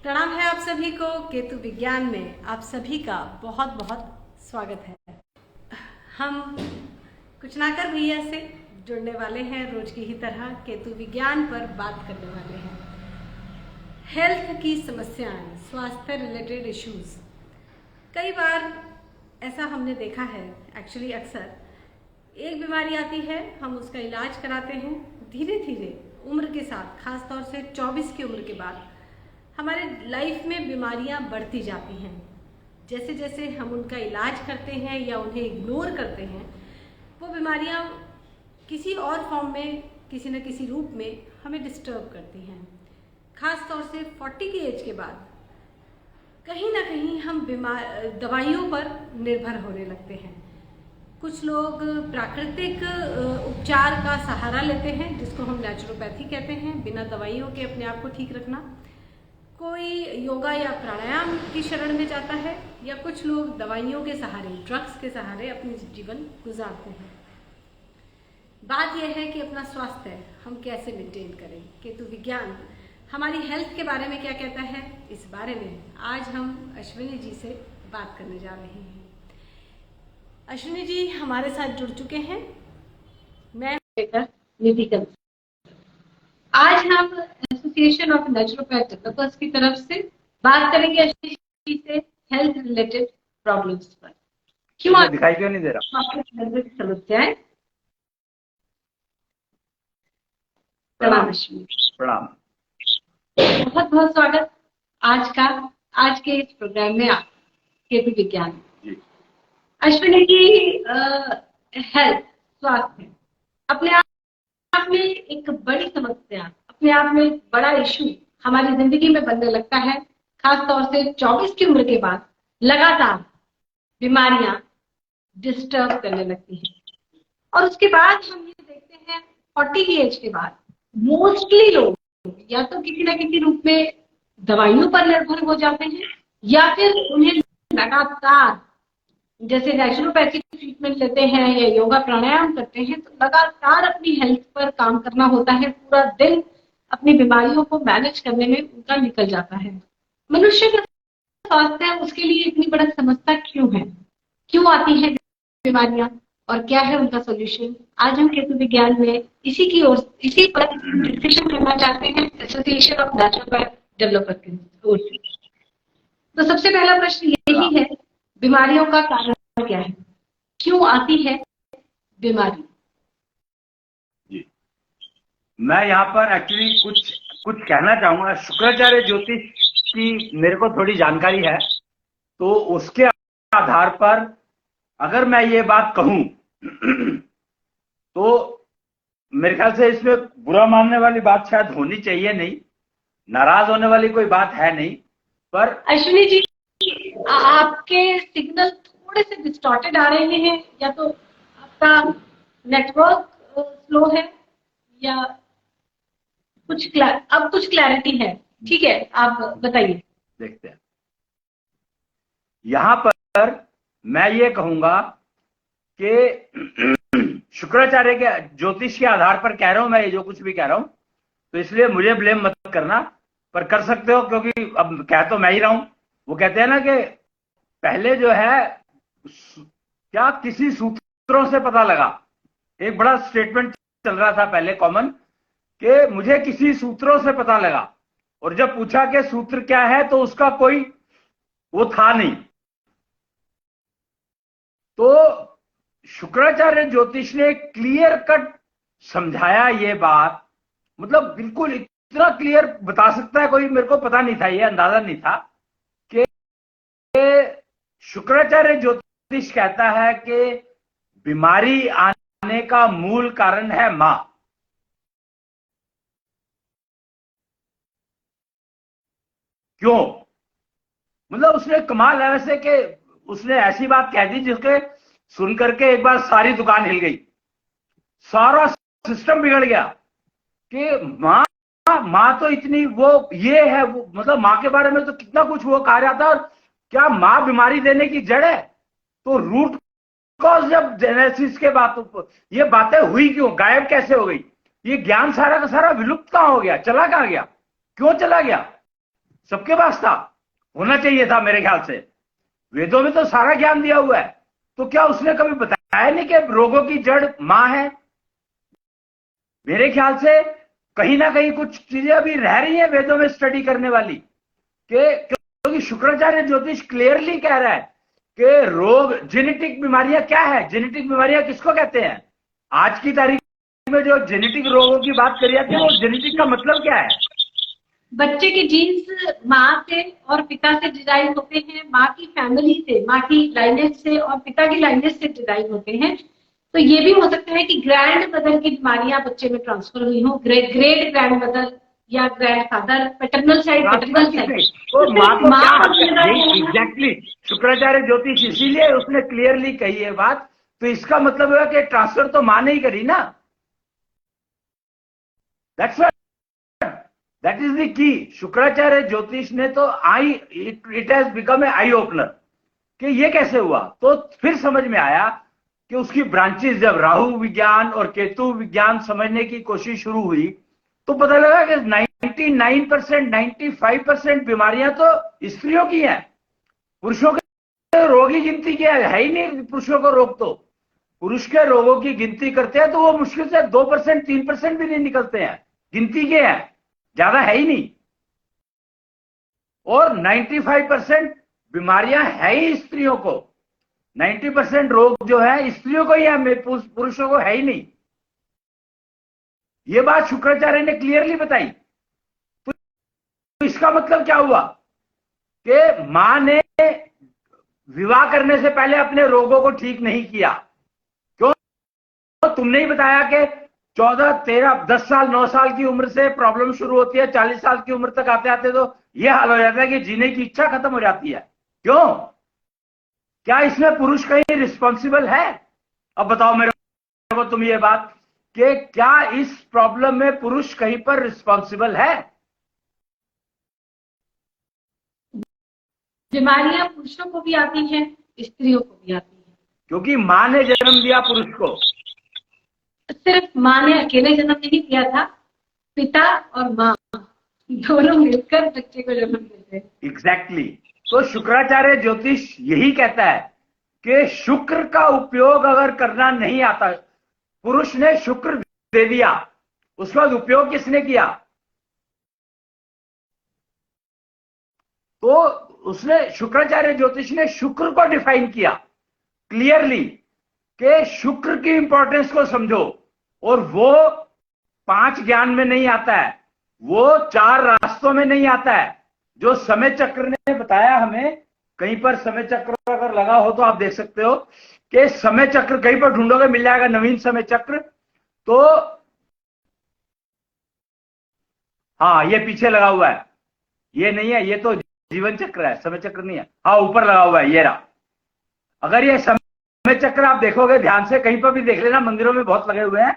प्रणाम है आप सभी को। केतु विज्ञान में आप सभी का बहुत बहुत स्वागत है। हम कुछ ना कर भैया से जुड़ने वाले हैं, रोज की ही तरह केतु विज्ञान पर बात करने वाले हैं। हेल्थ की समस्याएं, स्वास्थ्य रिलेटेड इश्यूज। कई बार ऐसा हमने देखा है, एक्चुअली अक्सर एक बीमारी आती है, हम उसका इलाज कराते हैं, धीरे धीरे उम्र के साथ, खास तौर से 24 की उम्र के बाद हमारे लाइफ में बीमारियां बढ़ती जाती हैं। जैसे जैसे हम उनका इलाज करते हैं या उन्हें इग्नोर करते हैं, वो बीमारियां किसी और फॉर्म में, किसी न किसी रूप में हमें डिस्टर्ब करती हैं। खास तौर से 40 की एज के बाद कहीं ना कहीं हम दवाइयों पर निर्भर होने लगते हैं। कुछ लोग प्राकृतिक उपचार का सहारा लेते हैं, जिसको हम नेचुरोपैथी कहते हैं, बिना दवाइयों के अपने आप को ठीक रखना। कोई योगा या प्राणायाम की शरण में जाता है, या कुछ लोग दवाइयों के सहारे, ड्रग्स के सहारे अपनी जीवन गुजारते हैं। बात यह है कि अपना स्वास्थ्य हम कैसे मेंटेन करें। केतु विज्ञान हमारी हेल्थ के बारे में क्या कहता है, इस बारे में आज हम अश्विनी जी से बात करने जा रहे हैं। अश्विनी जी हमारे साथ जुड़ चुके हैं। मैं निधि, आज हम एसोसिएशन ऑफ नेचुरोपैथ डेवलपर्स की तरफ से बात करेंगे अश्विनी जी से हेल्थ रिलेटेड प्रॉब्लम्स पर। क्यों दिखाई क्यों नहीं दे रहा? समस्याएं। प्रणाम अश्विनी। प्रणाम, बहुत बहुत स्वागत आज के इस प्रोग्राम में आप केतु विज्ञान। अश्विनी जी, हेल्थ, स्वास्थ्य अपने आप में एक बड़ी समस्या, अपने आप में एक बड़ा इशू हमारी जिंदगी में बनने लगता है। खास तौर से 24 की उम्र के बाद लगातार बीमारियां डिस्टर्ब करने लगती हैं, और उसके बाद हम ये देखते हैं 40 की एज के बाद मोस्टली लोग या तो किसी न किसी रूप में दवाइयों पर निर्भर हो जाते हैं, या फिर उन्हें लगातार, जैसे नेचुरोपैथिक ट्रीटमेंट लेते हैं या योगा प्राणायाम करते हैं, तो लगातार अपनी हेल्थ पर काम करना होता है। पूरा दिन अपनी बीमारियों को मैनेज करने में उनका निकल जाता है। मनुष्य का स्वास्थ्य है, उसके लिए इतनी बड़ी समस्या क्यों है, क्यों आती है बीमारियां, और क्या है उनका सोल्यूशन? आज हम केतु विज्ञान में इसी पर डिस्कशन करना चाहते हैं एसोसिएशन ऑफ नेचुरोपैथ डेवलपर की ओर से। तो सबसे पहला प्रश्न यही है, बीमारियों का कारण क्या है, क्यों आती है बीमारी? जी, मैं यहाँ पर एक्चुअली कुछ कहना चाहूंगा। शुक्राचार्य ज्योतिष की मेरे को थोड़ी जानकारी है, तो उसके आधार पर अगर मैं ये बात कहूं तो मेरे ख्याल से इसमें बुरा मानने वाली बात शायद होनी चाहिए नहीं, नाराज होने वाली कोई बात है नहीं। पर अश्विनी जी, आपके सिग्नल थोड़े से डिस्टॉर्टेड आ रहे हैं, या तो आपका नेटवर्क स्लो है, या अब कुछ क्लैरिटी है। ठीक है, आप बताइए। देखते हैं। यहां पर मैं ये कहूंगा कि शुक्राचार्य के ज्योतिष के आधार पर कह रहा हूं मैं, ये जो कुछ भी कह रहा हूं, तो इसलिए मुझे ब्लेम मत करना, पर कर सकते हो, क्योंकि अब कह तो मैं ही रहा हूं। वो कहते हैं ना कि पहले जो है क्या किसी सूत्रों से पता लगा, एक बड़ा स्टेटमेंट चल रहा था पहले कॉमन, कि मुझे किसी सूत्रों से पता लगा, और जब पूछा कि सूत्र क्या है तो उसका कोई वो था नहीं। तो शुक्राचार्य ज्योतिष ने क्लियर कट समझाया ये बात, मतलब बिल्कुल इतना क्लियर बता सकता है कोई, मेरे को पता नहीं था, ये अंदाजा नहीं था कि शुक्राचार्य ज्योतिष कहता है कि बीमारी आने का मूल कारण है मां। क्यों? मतलब उसने कमाल है वैसे कि उसने ऐसी बात कह दी जिसके सुन करके एक बार सारी दुकान हिल गई, सारा सिस्टम बिगड़ गया कि मां तो इतनी वो ये है, वो मतलब मां के बारे में तो कितना कुछ वो कहा जाता, और क्या मां बीमारी देने की जड़ है? तो रूट कॉज जब जेनेसिस के बात, ये बातें हुई क्यों, गायब कैसे हो गई, ये ज्ञान सारा का सारा विलुप्त कहां हो गया, चला कहां गया, क्यों चला गया? सबके पास था, होना चाहिए था मेरे ख्याल से। वेदों में तो सारा ज्ञान दिया हुआ है, तो क्या उसने कभी बताया नहीं कि रोगों की जड़ मां है? मेरे ख्याल से कहीं ना कहीं कुछ चीजें अभी रह रही हैं वेदों में स्टडी करने वाली, क्योंकि शुक्राचार्य ज्योतिष क्लियरली कह रहा है कि रोग, जेनेटिक बीमारियां क्या है, जेनेटिक बीमारियां किसको कहते हैं? आज की तारीख में जो जेनेटिक रोगों की बात करी जाती है, वो जेनेटिक का मतलब क्या है? बच्चे के जीन्स माँ से और पिता से डिराइव होते हैं, माँ की फैमिली से, माँ की लाइनेज से और पिता की लाइनेज से डिराइव होते हैं। तो ये भी हो सकता है कि ग्रैंड मदर की बीमारियां बच्चे में ट्रांसफर हुई हो, ग्रेट ग्रैंड मदर या grand father, paternal side, paternal side. तो तो माँ सिर्फ को माँ क्या, को जिम्मेदार यही होगा। एग्जैक्टली शुक्राचार्य ज्योतिष इसीलिए उसने क्लियरली कही है बात। तो इसका मतलब है कि ट्रांसफर तो माँ ने ही करी ना। दैट्स दैट इज द की। शुक्राचार्य ज्योतिष ने तो it has become a eye opener कि ये कैसे हुआ। तो फिर समझ में आया कि उसकी ब्रांचेस, जब राहु विज्ञान और केतु विज्ञान समझने की कोशिश शुरू हुई, तो पता लगा कि 99%, 95% बीमारियां तो स्त्रियों की हैं। पुरुषों के रोग ही गिनती की है ही नहीं। पुरुषों को रोग, तो पुरुष के रोगों की गिनती करते हैं तो वो मुश्किल से 2%, 3% भी नहीं निकलते हैं, गिनती के हैं, ज्यादा है ही नहीं। और 95% बीमारियां है ही स्त्रियों को। 90% रोग जो है स्त्रियों को ही है, पुरुषों को है ही नहीं। ये बात शुक्राचार्य ने क्लियरली बताई। तो इसका मतलब क्या हुआ कि मां ने विवाह करने से पहले अपने रोगों को ठीक नहीं किया। क्यों? तुमने ही बताया कि 14, 13, 10 साल, 9 साल की उम्र से प्रॉब्लम शुरू होती है, 40 साल की उम्र तक आते आते तो यह हाल हो जाता है कि जीने की इच्छा खत्म हो जाती है। क्यों? क्या इसमें पुरुष कहीं रिस्पॉन्सिबल है? अब बताओ मेरे को तुम ये बात कि क्या इस प्रॉब्लम में पुरुष कहीं पर रिस्पॉन्सिबल है? बीमारियां पुरुषों को भी आती हैं, स्त्रियों को भी आती हैं, क्योंकि मां ने जन्म दिया पुरुष को। सिर्फ माँ ने अकेले जन्म नहीं दिया था, पिता और माँ दोनों मिलकर बच्चे को जन्म देते हैं। एग्जैक्टली। तो शुक्राचार्य ज्योतिष यही कहता है कि शुक्र का उपयोग अगर करना नहीं आता, पुरुष ने शुक्र दे दिया, उसके बाद उपयोग किसने किया? तो उसने, शुक्राचार्य ज्योतिष ने शुक्र को डिफाइन किया क्लियरली कि शुक्र की इंपॉर्टेंस को समझो। और वो 5 ज्ञान में नहीं आता है, वो 4 रास्तों में नहीं आता है, जो समय चक्र ने बताया हमें। कहीं पर समय चक्र अगर लगा हो तो आप देख सकते हो कि समय चक्र कहीं पर ढूंढोगे मिल जाएगा, नवीन समय चक्र। तो हाँ, ये पीछे लगा हुआ है, ये नहीं है, ये तो जीवन चक्र है, समय चक्र नहीं है। हाँ, ऊपर लगा हुआ है, ये रहा। अगर ये समय चक्र आप देखोगे ध्यान से, कहीं पर भी देख लेना, मंदिरों में बहुत लगे हुए हैं,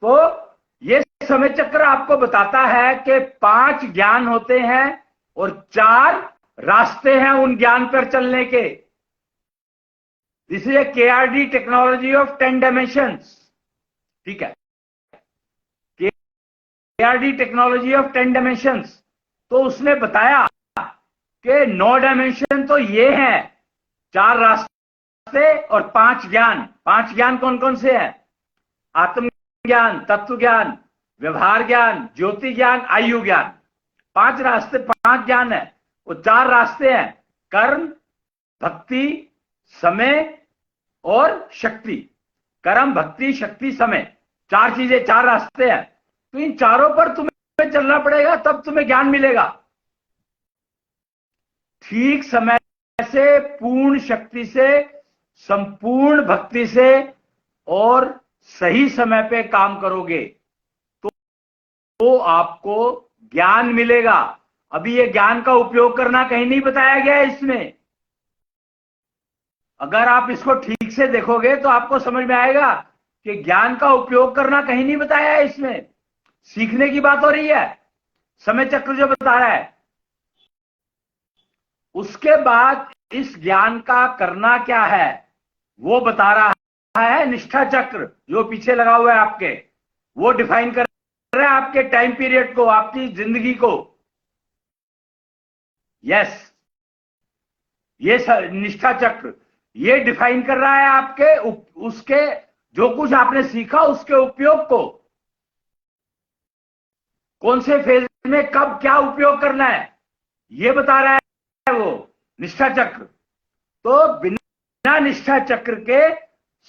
तो ये समय चक्र आपको बताता है कि 5 ज्ञान होते हैं और 4 रास्ते हैं उन ज्ञान पर चलने के। This is a KRD technology of 10 dimensions. ठीक है, केआरडी टेक्नोलॉजी ऑफ 10 डायमेंशंस। तो उसने बताया कि 9 डायमेंशन तो ये हैं, 4 रास्ते और 5 ज्ञान। 5 ज्ञान कौन कौन से हैं? आत्म ज्ञान, तत्व ज्ञान, व्यवहार ज्ञान, ज्योति ज्ञान, आयु ज्ञान। 5 रास्ते, 5 ज्ञान है। वो 4 रास्ते हैं, कर्म, भक्ति, समय और शक्ति। कर्म, भक्ति, शक्ति, समय, 4 चीजें, 4 रास्ते हैं। तो इन चारों पर तुम्हें चलना पड़ेगा, तब तुम्हें ज्ञान मिलेगा। ठीक समय से, पूर्ण शक्ति से, संपूर्ण भक्ति से और सही समय पे काम करोगे तो आपको ज्ञान मिलेगा। अभी ये ज्ञान का उपयोग करना कहीं नहीं बताया गया है इसमें। अगर आप इसको ठीक से देखोगे तो आपको समझ में आएगा कि ज्ञान का उपयोग करना कहीं नहीं बताया है इसमें। सीखने की बात हो रही है, समय चक्र जो बता रहा है। उसके बाद इस ज्ञान का करना क्या है वो बता रहा है निष्ठा चक्र, जो पीछे लगा हुआ है आपके। वो डिफाइन कर रहा है आपके टाइम पीरियड को, आपकी जिंदगी को। यस, ये निष्ठा चक्र ये डिफाइन कर रहा है आपके उसके जो कुछ आपने सीखा उसके उपयोग को, कौन से फेज में कब क्या उपयोग करना है, ये बता रहा है वो निष्ठा चक्र। तो बिना निष्ठा चक्र के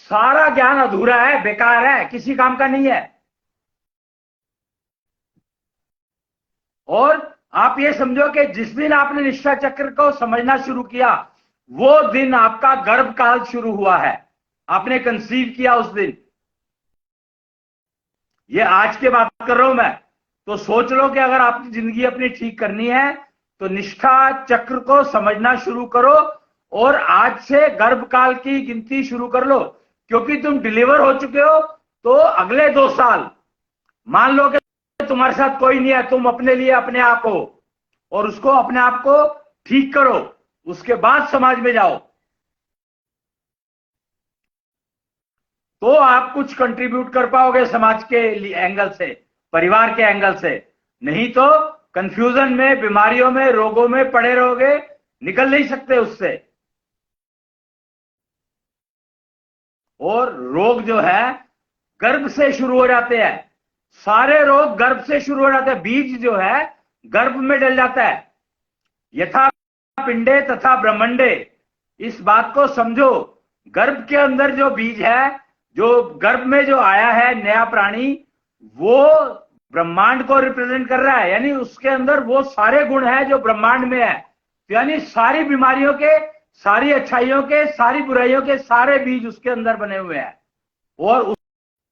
सारा ज्ञान अधूरा है, बेकार है, किसी काम का नहीं है। और आप ये समझो कि जिस दिन आपने निष्ठा चक्र को समझना शुरू किया वो दिन आपका गर्भकाल शुरू हुआ है, आपने कंसीव किया उस दिन। ये आज की बात कर रहा हूं मैं। तो सोच लो कि अगर आपकी जिंदगी अपनी ठीक करनी है तो निष्ठा चक्र को समझना शुरू करो और आज से गर्भकाल की गिनती शुरू कर लो, क्योंकि तुम डिलीवर हो चुके हो। तो अगले 2 साल मान लो कि तुम्हारे साथ कोई नहीं है, तुम अपने लिए अपने आप हो और उसको अपने आप को ठीक करो, उसके बाद समाज में जाओ तो आप कुछ कंट्रीब्यूट कर पाओगे समाज के एंगल से, परिवार के एंगल से। नहीं तो कंफ्यूजन में, बीमारियों में, रोगों में पड़े रहोगे, निकल नहीं सकते उससे। और रोग जो है गर्भ से शुरू हो जाते हैं, सारे रोग गर्भ से शुरू हो जाते हैं। बीज जो है गर्भ में डल जाता है। यथा पिंडे तथा ब्रह्मंडे, इस बात को समझो। गर्भ के अंदर जो बीज है, जो गर्भ में जो आया है नया प्राणी, वो ब्रह्मांड को रिप्रेजेंट कर रहा है, यानी उसके अंदर वो सारे गुण हैं जो ब्रह्मांड में है। यानी सारी बीमारियों के, सारी अच्छाइयों के, सारी बुराइयों के सारे बीज उसके अंदर बने हुए हैं। और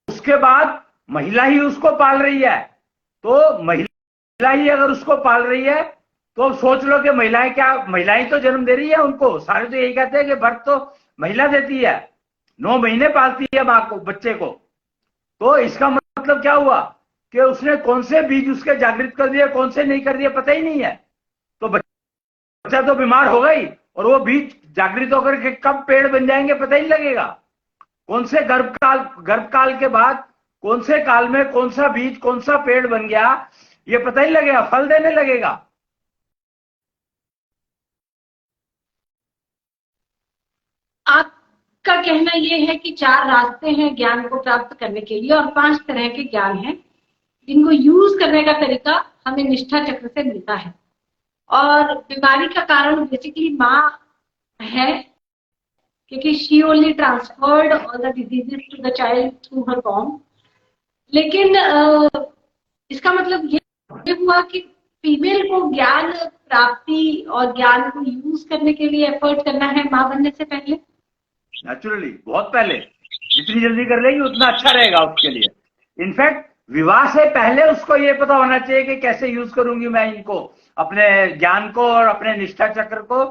उसके बाद महिला ही उसको पाल रही है। तो महिला ही अगर उसको पाल रही है तो सोच लो कि महिलाएं क्या, महिलाएं तो जन्म दे रही है उनको। सारे तो यही कहते हैं कि बर्थ तो महिला देती है, 9 महीने पालती है मां को, बच्चे को। तो इसका मतलब क्या हुआ कि उसने कौन से बीज उसके जागृत कर दिए, कौन से नहीं कर दिए, पता ही नहीं है। तो बच्चा तो बीमार हो गई और वो बीज जागृत होकर के कब पेड़ बन जाएंगे पता ही नहीं लगेगा। कौन से गर्भकाल के बाद कौन से काल में कौन सा बीज कौन सा पेड़ बन गया ये पता ही लगेगा, फल देने लगेगा। आपका कहना यह है कि 4 रास्ते हैं ज्ञान को प्राप्त करने के लिए और 5 तरह के ज्ञान हैं जिनको यूज करने का तरीका हमें निष्ठा चक्र से मिलता है। और बीमारी का कारण बेसिकली माँ है, क्योंकि she only transferred all the diseases to the child through her वॉर्म। लेकिन इसका मतलब ये हुआ कि फीमेल को ज्ञान प्राप्ति और ज्ञान को यूज करने के लिए एफर्ट करना है माँ बनने से पहले। नेचुरली बहुत पहले, जितनी जल्दी कर लेगी उतना अच्छा रहेगा उसके लिए। इनफैक्ट विवाह से पहले उसको ये पता होना चाहिए कि कैसे यूज करूंगी मैं इनको, अपने ज्ञान को और अपने निष्ठा चक्र को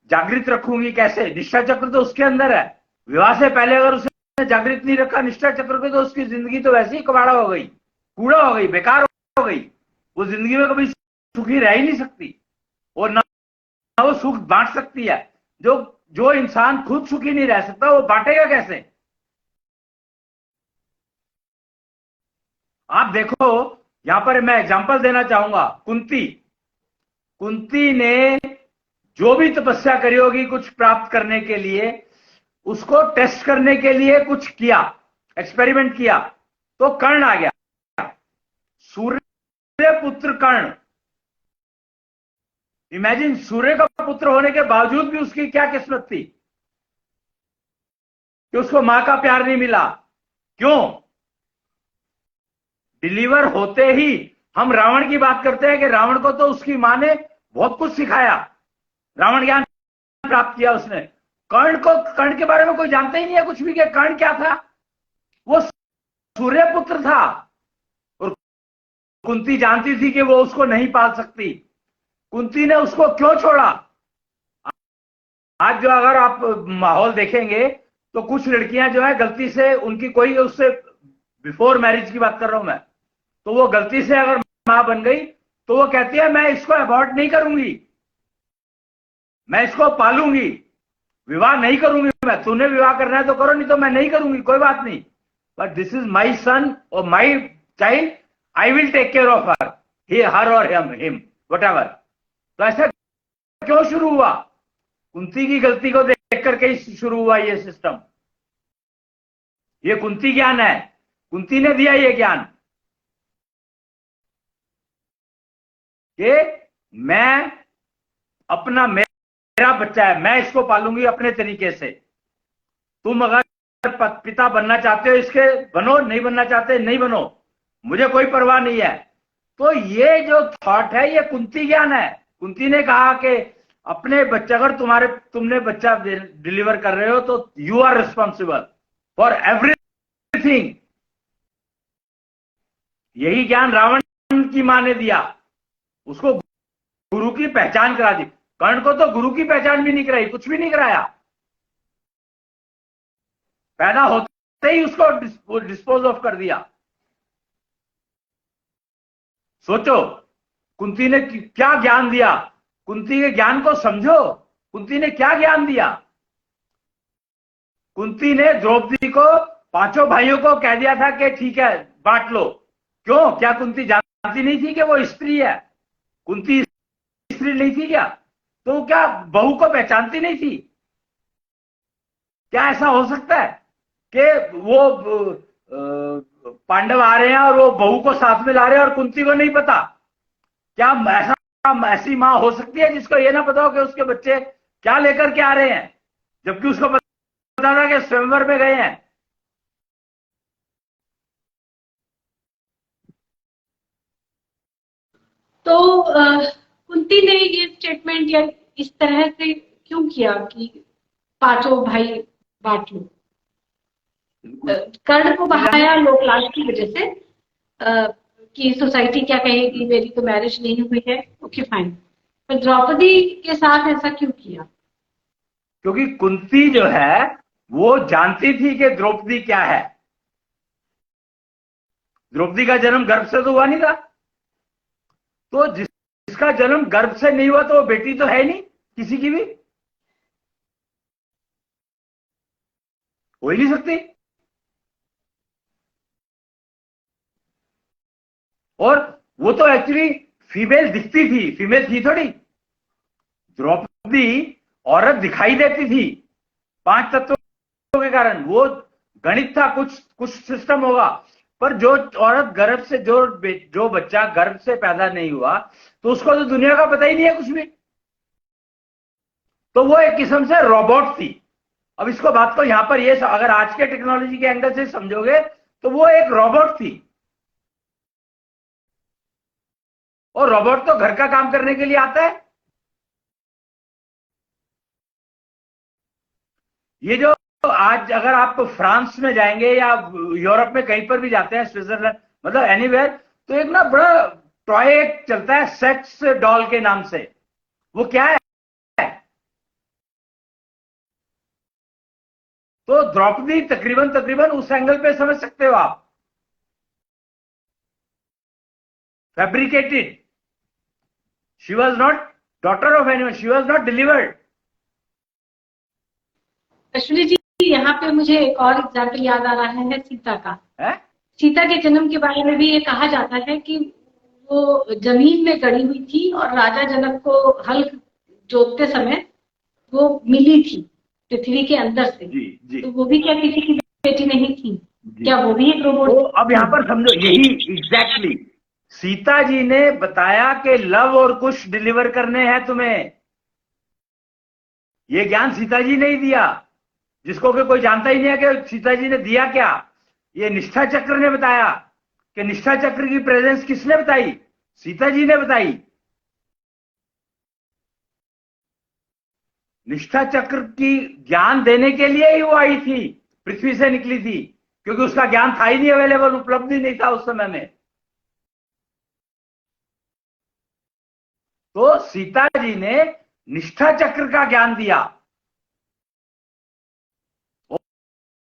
जागृत रखूंगी कैसे। निष्ठा चक्र तो उसके अंदर है। विवाह से पहले अगर उसने जागृत नहीं रखा निष्ठा चक्र को तो उसकी जिंदगी तो वैसे ही कबाड़ा हो गई, कूड़ा हो गई, बेकार हो गई। वो जिंदगी में कभी सुखी रह ही नहीं सकती और ना वो सुख बांट सकती है। जो इंसान खुद सुखी नहीं रह सकता वो बांटेगा कैसे। आप देखो, यहां पर मैं एग्जांपल देना चाहूंगा। कुंती ने जो भी तपस्या करी होगी कुछ प्राप्त करने के लिए, उसको टेस्ट करने के लिए कुछ किया, एक्सपेरिमेंट किया, तो कर्ण आ गया, सूर्य पुत्र कर्ण। इमेजिन, सूर्य का पुत्र होने के बावजूद भी उसकी क्या किस्मत थी कि उसको मां का प्यार नहीं मिला। क्यों? डिलीवर होते ही हम रावण की बात करते हैं कि रावण को तो उसकी मां ने बहुत कुछ सिखाया, रावण ज्ञान प्राप्त किया उसने। कर्ण के बारे में कोई जानता ही नहीं है कुछ भी कि कर्ण क्या था। वो सूर्य पुत्र था और कुंती जानती थी कि वो उसको नहीं पाल सकती। कुंती ने उसको क्यों छोड़ा? आज जो अगर आप माहौल देखेंगे तो कुछ लड़कियां जो है गलती से, उनकी कोई उससे बिफोर मैरिज की बात कर रहा हूं मैं, तो वो गलती से अगर मां बन गई तो वो कहती है मैं इसको अबॉर्ट नहीं करूंगी, मैं इसको पालूंगी, विवाह नहीं करूंगी मैं। तूने विवाह करना है तो करो, नहीं तो मैं नहीं करूंगी, कोई बात नहीं, but this is my son और my child, I will take care of her और हिम वट एवर। तो ऐसा क्यों शुरू हुआ? कुंती की गलती को देख करके ही शुरू हुआ ये सिस्टम। ये कुंती ज्ञान है, कुंती ने दिया ये ज्ञान कि मैं अपना, मेरा बच्चा है, मैं इसको पालूंगी अपने तरीके से। तुम अगर पिता बनना चाहते हो इसके, बनो, नहीं बनना चाहते नहीं बनो, मुझे कोई परवाह नहीं है। तो ये जो थॉट है ये कुंती ज्ञान है। कुंती ने कहा कि अपने बच्चे, अगर तुमने बच्चा डिलीवर कर रहे हो तो you are responsible for everything. यही ज्ञान रावण की मां ने दिया, उसको गुरु की पहचान करा दी। कर्ण को तो गुरु की पहचान भी नहीं कराई, कुछ भी नहीं कराया। पैदा होते ही उसको डिस्पोज ऑफ कर दिया। सोचो कुंती ने क्या ज्ञान दिया, कुंती के ज्ञान को समझो। कुंती ने क्या ज्ञान दिया? कुंती ने द्रौपदी को, पांचों भाइयों को कह दिया था कि ठीक है बांट लो। क्यों? क्या कुंती जानती नहीं थी कि वो स्त्री है? कुंती स्त्री नहीं थी क्या? तो क्या बहू को पहचानती नहीं थी? क्या ऐसा हो सकता है कि वो पांडव आ रहे हैं और वो बहू को साथ में ला रहे हैं और कुंती को नहीं पता? क्या ऐसी मां हो सकती है जिसको ये ना पता हो कि उसके बच्चे क्या लेकर के आ रहे हैं, जबकि उसको पता था कि स्वयंवर में गए हैं? तो कुंती ने ये स्टेटमेंट या इस तरह से क्यों किया कि पांचों भाई बांट लो? कर्ण को बहाया लोकलाज की वजह से, कि सोसाइटी क्या कहेगी, मेरी तो मैरिज नहीं हुई है, ओके फाइन। पर द्रौपदी के साथ ऐसा क्यों किया? क्योंकि कुंती जो है वो जानती थी कि द्रौपदी क्या है। द्रौपदी का जन्म गर्भ से तो हुआ नहीं था, तो जिसका जन्म गर्भ से नहीं हुआ तो वो बेटी तो है नहीं किसी की भी, हो ही नहीं सकती। और वो तो एक्चुअली फीमेल दिखती थी, फीमेल थी थोड़ी। द्रौपदी औरत दिखाई देती थी 5 तत्वों के कारण। वो गणित था, कुछ कुछ सिस्टम होगा। पर जो औरत गर्भ से, जो बच्चा गर्भ से पैदा नहीं हुआ, तो उसको तो दुनिया का पता ही नहीं है कुछ भी। तो वो एक किस्म से रोबोट थी। अब इसको बात को यहां पर ये, अगर आज के टेक्नोलॉजी के एंगल से समझोगे तो वो एक रोबोट थी। और रोबोट तो घर का काम करने के लिए आता है। ये जो आज अगर आप फ्रांस में जाएंगे या यूरोप में कहीं पर भी जाते हैं, स्विट्जरलैंड, मतलब एनीवेयर, तो एक ना बड़ा टॉय चलता है सेक्स डॉल के नाम से। वो क्या है? तो द्रौपदी तकरीबन तकरीबन उस एंगल पे समझ सकते हो आप, fabricated. She was not daughter of anyone, she was not delivered. Ashwini ji, यहाँ पे मुझे एक और एग्जाम्पल याद आ रहा है सीता का। है? सीता के जन्म के बारे में भी ये कहा जाता है कि वो जमीन में गड़ी हुई थी और राजा जनक को हल जोतते समय वो मिली थी पृथ्वी के अंदर से। जी जी। तो वो भी क्या किसी की बेटी नहीं थी? क्या वो भी एक रोबोट? तो अब यहां पर समझो, यही एग्जैक्टली सीता जी ने बताया कि लव और कुश डिलीवर करने हैं तुम्हें। ये ज्ञान सीता जी ने ही दिया, जिसको कि कोई जानता ही नहीं है कि सीता जी ने दिया क्या। ये निष्ठा चक्र ने बताया। कि निष्ठा चक्र की प्रेजेंस किसने बताई? सीता जी ने बताई। निष्ठा चक्र की ज्ञान देने के लिए ही वो आई थी, पृथ्वी से निकली थी, क्योंकि उसका ज्ञान था ही नहीं अवेलेबल, उपलब्ध ही नहीं था उस समय में। तो सीता जी ने निष्ठा चक्र का ज्ञान दिया।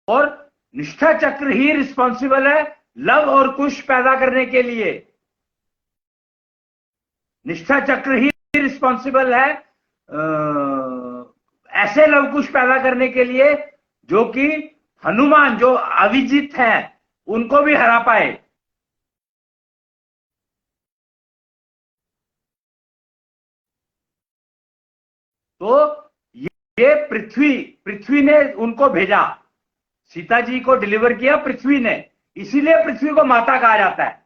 और निष्ठा चक्र ही रिस्पॉन्सिबल है लव और कुश पैदा करने के लिए। निष्ठा चक्र ही रिस्पॉन्सिबल है ऐसे लव कुश पैदा करने के लिए जो कि हनुमान, जो अविजित हैं, उनको भी हरा पाए। तो ये पृथ्वी ने उनको भेजा, सीता जी को डिलीवर किया पृथ्वी ने, इसीलिए पृथ्वी को माता कहा जाता है।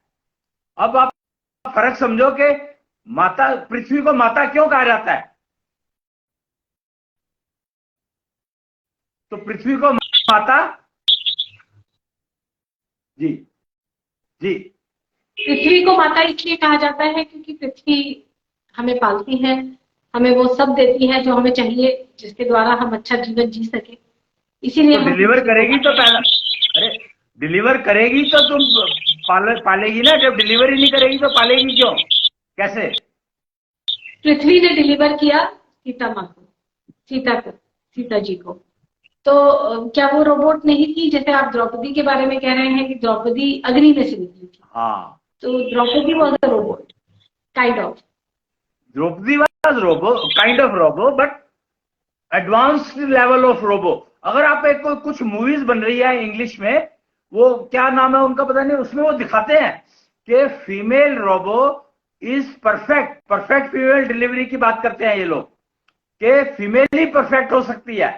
अब आप फर्क समझो कि माता, पृथ्वी को माता क्यों कहा जाता है? तो पृथ्वी को माता, जी जी, पृथ्वी को माता इसलिए कहा जाता है क्योंकि पृथ्वी हमें पालती है, हमें वो सब देती है जो हमें चाहिए, जिसके द्वारा हम अच्छा जीवन जी सके। इसीलिए तो हम डिलीवर पृथ्वी को करेगी तो पैदा, अरे डिलीवर करेगी तो तुम पालेगी ना, जब डिलीवर ही नहीं करेगी तो पालेगी क्यों, कैसे? पृथ्वी ने डिलीवर किया सीता माँ को, सीता जी को। तो क्या वो रोबोट नहीं थी? जैसे आप द्रौपदी के बारे में कह रहे हैं कि द्रौपदी अग्नि में से निकली थी, हाँ, तो Draupadi was a robot kind of. Draupadi was robo, kind of robo, but advanced level of robo. अगर आप एक कुछ मूवीज बन रही है इंग्लिश में, वो क्या नाम है उनका पता नहीं, उसमें वो दिखाते हैं कि female robo is perfect female delivery की बात करते हैं ये लोग, कि फीमेल ही परफेक्ट हो सकती है,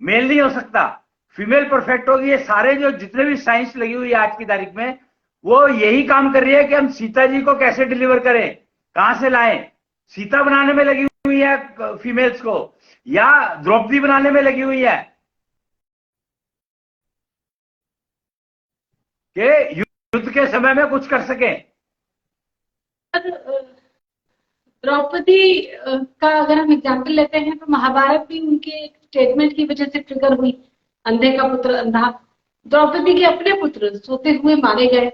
मेल नहीं हो सकता, फीमेल परफेक्ट होगी। ये सारे जो जितने भी साइंस लगी हुई है आज की तारीख में, वो यही काम कर रही है कि हम सीता जी को कैसे डिलीवर करें, कहां से लाएं। सीता बनाने में लगी हुई है फीमेल्स को, या द्रौपदी बनाने में लगी हुई है कि युद्ध के समय में कुछ कर सके। द्रौपदी का अगर हम एग्जाम्पल लेते हैं तो महाभारत भी उनके स्टेटमेंट की वजह से ट्रिगर हुई, अंधे का पुत्र अंधा। द्रौपदी के अपने पुत्र सोते हुए मारे गए,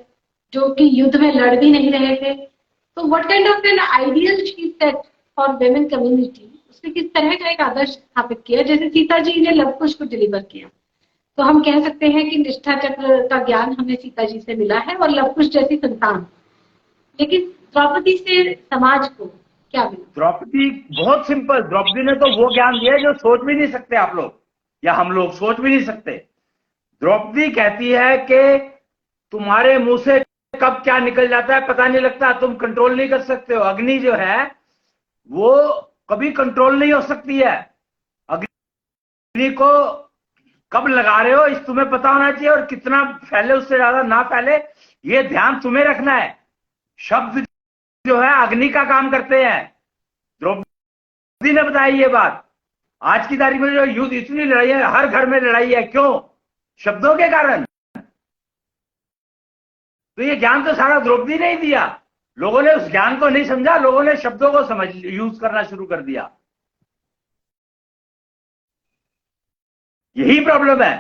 जो कि युद्ध में लड़ भी नहीं रहे थे। तो what kind of an ideal she said for women community, उसने किस तरह का एक आदर्श स्थापित किया। जैसे सीता जी ने लव कुश को डिलीवर किया, तो हम कह सकते हैं कि निष्ठा चक्र का ज्ञान हमें सीता जी से मिला है और लव कुश जैसी संतान। लेकिन द्रौपदी से समाज को क्या मिला? द्रौपदी बहुत सिंपल, द्रौपदी ने तो वो ज्ञान दिया जो सोच भी नहीं सकते आप लोग या हम लोग सोच भी नहीं सकते। द्रौपदी कहती है कि तुम्हारे मुंह से कब क्या निकल जाता है पता नहीं लगता, तुम कंट्रोल नहीं कर सकते हो। अग्नि जो है वो कभी कंट्रोल नहीं हो सकती है, अग्नि को कब लगा रहे हो इस तुम्हें पता होना चाहिए, और कितना फैले उससे ज्यादा ना फैले ये ध्यान तुम्हें रखना है। शब्द जो है अग्नि का काम करते हैं, द्रौपदी ने बताई ये बात। आज की तारीख में जो युद्ध, इतनी लड़ाई है, हर घर में लड़ाई है, क्यों? शब्दों के कारण। तो ये ज्ञान तो सारा द्रौपदी ने ही दिया, लोगों ने उस ज्ञान को नहीं समझा, लोगों ने शब्दों को समझ यूज करना शुरू कर दिया। यही प्रॉब्लम है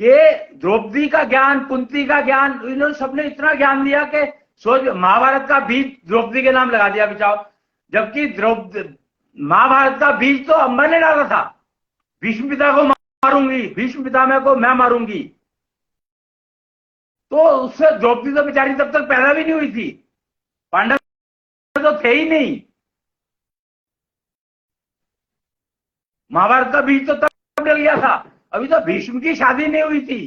कि द्रौपदी का ज्ञान, कुंती का ज्ञान, इन्होंने सबने इतना ज्ञान दिया कि सोच, महाभारत का बीज द्रौपदी के नाम लगा दिया बचाओ, जबकि महाभारत का बीज तो अम्बा ने डाला था। भीष्म पिता को मारूंगी, भीष्म पितामह को मैं मारूंगी, तो उससे द्रौपदी तो बेचारी तब तक पैदा भी नहीं हुई थी, पांडव तो थे ही नहीं। महाभारत का बीज तो तब डल गया था, अभी तो भीष्म की शादी नहीं हुई थी।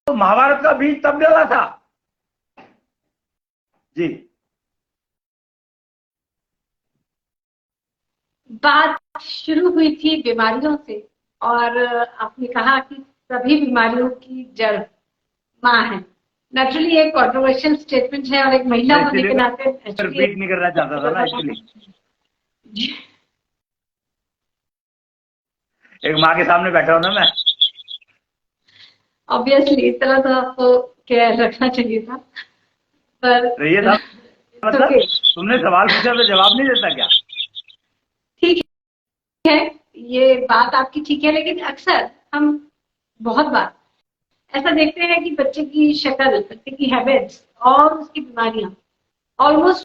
तो महाभारत का बीज तब डला था। जी, बात शुरू हुई थी बीमारियों से, और आपने कहा कि सभी बीमारियों की जड़ माँ है। नेचुरली एक कंट्रोवर्शियल स्टेटमेंट है, और एक महिला होने के नाते रिपीट नहीं करना चाहता था ना एक्चुअली। एक माँ के सामने बैठा हूं ना मैं, ऑब्वियसली इस तरह तो आपको केयर रखना चाहिए था, पर ये था मतलब तुमने सवाल पूछा तो जवाब नहीं देता क्या? ठीक है, ये बात आपकी ठीक है, लेकिन अक्सर हम बहुत बार ऐसा देखते हैं कि बच्चे की शक्ल, बच्चे की हैबिट्स और उसकी बीमारियां ऑलमोस्ट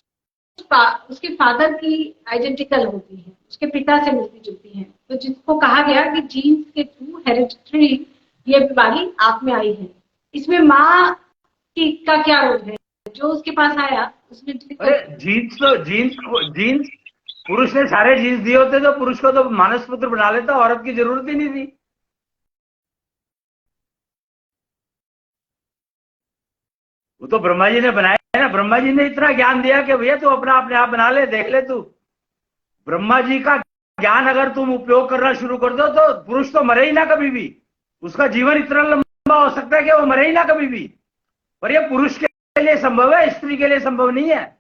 उसके फादर की आइडेंटिकल होती है, उसके पिता से मिलती जुलती है। तो जिसको कहा गया कि जीन्स के थ्रू हेरिडिटरी ये बीमारी आप में आई है, इसमें माँ की का क्या रोल है? जो उसके पास आया उसने जीन्स पुरुष ने सारे जीन्स दिए होते तो पुरुष को तो मानस पुत्र बना लेता, औरत की जरूरत ही नहीं थी। वो तो ब्रह्मा जी ने बनाया ना, ब्रह्मा जी ने इतना ज्ञान दिया कि भैया तू अपने आप बना ले, देख ले तू। ब्रह्मा जी का ज्ञान अगर तुम उपयोग करना शुरू कर दो तो पुरुष तो मरे ही ना कभी भी। उसका जीवन इतना लंबा हो सकता है कि वो मरे ही ना कभी भी। और ये पुरुष के लिए संभव है, स्त्री के लिए संभव नहीं है।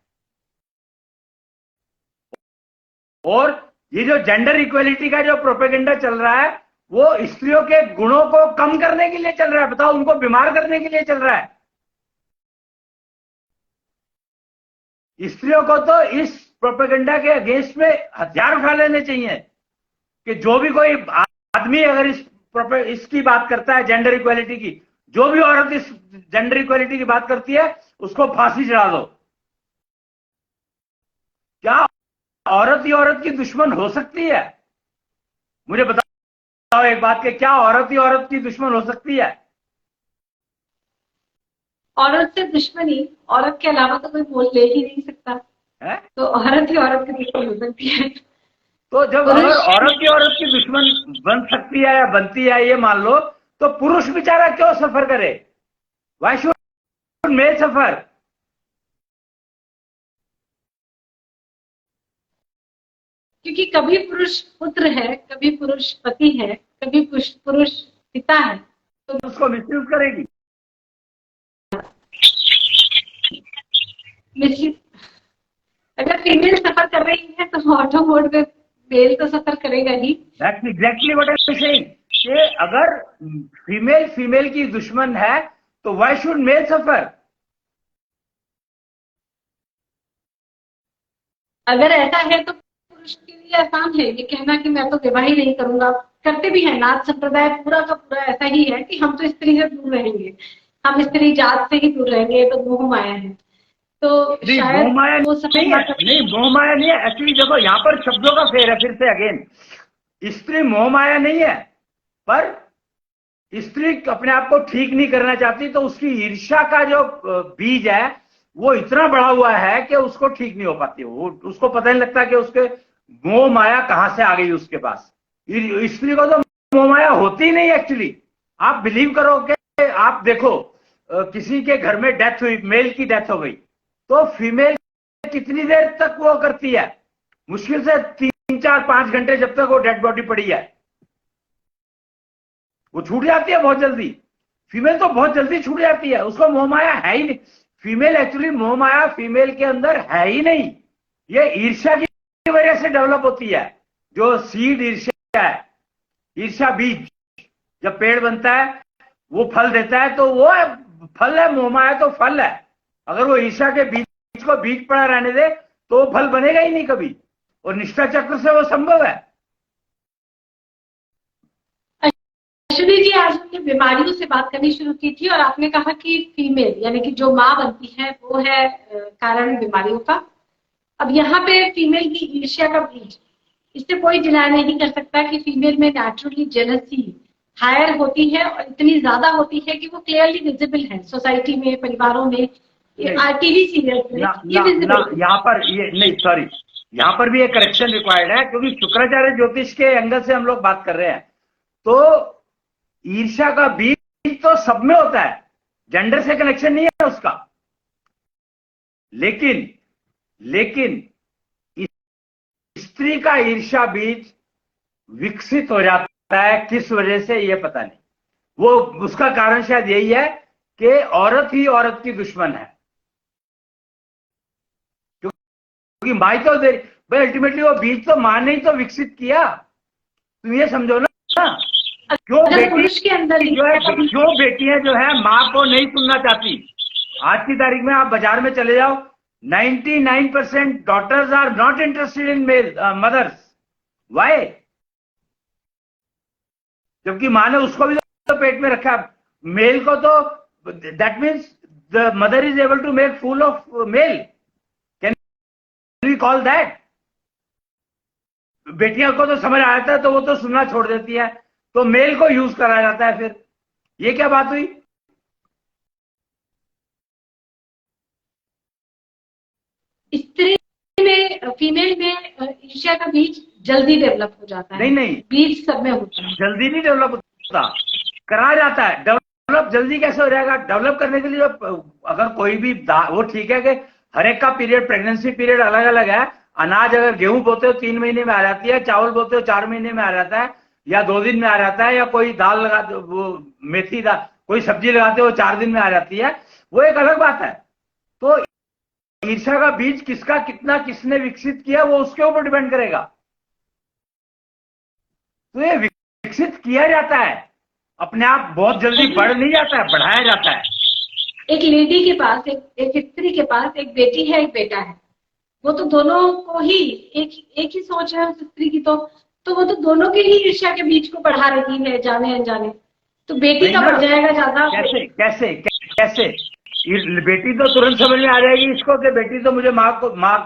और ये जो जेंडर इक्वलिटी का जो प्रोपेगेंडा चल रहा है वो स्त्रियों के गुणों को कम करने के लिए चल रहा है। बताओ, उनको बीमार करने के लिए चल रहा है। स्त्रियों को तो इस प्रोपेगेंडा के अगेंस्ट में हथियार उठा लेने चाहिए कि जो भी कोई आदमी अगर इसकी बात करता है, जेंडर इक्वलिटी की, जो भी औरत इस जेंडर इक्वलिटी की बात करती है उसको फांसी चढ़ा दो। क्या औरत ही औरत की दुश्मन हो सकती है? मुझे बताओ एक बात कि क्या औरत ही औरत की दुश्मन हो सकती है? औरत से दुश्मनी, औरत के अलावा तो कोई बोल ले ही नहीं सकता है? तो औरत ही औरत की दुश्मन हो सकती है। तो जब अगर औरत ही औरत की दुश्मन बन सकती है या बनती है, ये मान लो, तो पुरुष बेचारा क्यों सफर करे? वाई शुड मेल सफर? क्योंकि कभी पुरुष पुत्र है, कभी पुरुष पति है, कभी पुरुष पिता है, तो उसको मिसयूज करेगी। अगर फीमेल सफर कर रही है तो ऑटो मोड में मेल तो सफर करेगा ही। That's exactly what I am saying कि अगर फीमेल की दुश्मन है तो व्हाई शुड मेल सफर? अगर ऐसा है तो पुरुष के लिए आसान है ये कहना कि मैं तो विवाह ही नहीं करूंगा। करते भी है, नाथ संप्रदाय पूरा का पूरा ऐसा ही है कि हम तो स्त्री से दूर रहेंगे, हम स्त्री जात से ही दूर रहेंगे, तो मोह माया है। तो शायद मोह माया वो नहीं है, नहीं मोह माया नहीं है। एक्चुअली देखो, यहाँ पर शब्दों का फेर है फिर से अगेन। स्त्री मोह माया नहीं है, पर स्त्री अपने आप को ठीक नहीं करना चाहती तो उसकी ईर्ष्या का जो बीज है वो इतना बड़ा हुआ है कि उसको ठीक नहीं हो पाती। वो उसको पता नहीं लगता कि उसके मोह माया कहां से आ गई उसके पास। स्त्री को तो मोह माया होती ही नहीं एक्चुअली। आप बिलीव करो कि आप देखो, किसी के घर में डेथ हुई, मेल की डेथ हो गई, तो फीमेल कितनी देर तक वो करती है? मुश्किल से 3-4-5 घंटे, जब तक वो डेड बॉडी पड़ी है। वो छूट जाती है बहुत जल्दी। फीमेल तो बहुत जल्दी छूट जाती है, उसको मोह माया है ही नहीं। फीमेल एक्चुअली मोह माया फीमेल के अंदर है ही नहीं। ये ईर्ष्या की वजह से डेवलप होती है। जो सीड ईर्ष्या है, ईर्ष्या बीज, जब पेड़ बनता है वो फल देता है, तो वो फल है। मोह माया तो फल है। अगर वो ईर्ष्या के बीज को बीज पड़ा रहने दे तो वो फल बनेगा ही नहीं कभी। और निष्ठा चक्र से वो संभव है। अश्विनी जी, आज हमने बीमारियों से बात करनी शुरू की थी और आपने कहा कि फीमेल यानी कि जो माँ बनती है वो है कारण बीमारियों का। अब यहाँ पे फीमेल की ईर्ष्या का बीज, इससे कोई डिनाई नहीं कर सकता कि फीमेल में नेचुरली जेलसी हायर होती है और इतनी ज्यादा होती है कि वो क्लियरली विजिबल है सोसाइटी में, परिवारों में, टीवी सीरियल में। यहाँ पर ये नहीं, सॉरी, यहाँ पर भी एक करेक्शन रिक्वायर्ड है, क्योंकि शुक्राचार्य ज्योतिष के एंगल से हम लोग बात कर रहे हैं। तो ईर्ष्या का बीज तो सब में होता है, जेंडर से कनेक्शन नहीं है उसका। लेकिन स्त्री का ईर्ष्या बीज विकसित हो जाता है, किस वजह से ये पता नहीं। वो उसका कारण शायद यही है कि औरत ही औरत की दुश्मन है। क्योंकि माई तो भाई अल्टीमेटली वो बीज तो मां ने ही तो विकसित किया। तुम ये समझो ना, क्यों बेटियां जो है माँ को नहीं सुनना चाहती। आज की तारीख में आप बाजार में चले जाओ, 99% daughters are not interested in male mothers. Why? जबकि माँ ने उसको भी तो पेट में रखा। मेल को तो, that means the mother is able to make fool of male. Can we call that? बेटियों को तो समझ आ जाता है तो वो तो सुनना छोड़ देती है, तो मेल को यूज करा जाता है। फिर ये क्या बात हुई? स्त्री में, फीमेल में ईर्ष्या का बीज जल्दी डेवलप हो जाता है। नहीं, बीज सब में होता है, जल्दी नहीं डेवलप होता, करा जाता है। डेवलप जल्दी कैसे हो जाएगा? डेवलप करने के लिए अगर कोई भी वो ठीक है कि हर एक का पीरियड, प्रेगनेंसी पीरियड अलग अलग है। अनाज अगर गेहूं बोते हो 3 महीने में आ जाती है, चावल बोते हो 4 महीने में आ जाता है, या 2 दिन में आ जाता है, या कोई दाल लगाते वो मेथी दाल कोई सब्जी लगाते हो 4 दिन में आ जाती है, वो एक अलग बात है। तो ईर्ष्या का बीज किसका कितना किसने विकसित किया वो उसके ऊपर डिपेंड करेगा। तो ये विकसित किया जाता है, अपने आप बहुत जल्दी बढ़ नहीं जाता है, बढ़ाया जाता है। एक लेडी के पास, एक स्त्री के पास एक बेटी है, एक बेटा है, वो तो दोनों को ही एक ही सोच है उस स्त्री की, तो वो तो दोनों के ही ईर्ष्या के बीज को बढ़ा रही है, जाने अनजाने। तो बेटी का बढ़ जाएगा ज्यादा। कैसे कैसे कैसे? बेटी तो तुरंत समझ में आ जाएगी इसको कि बेटी तो मुझे माँ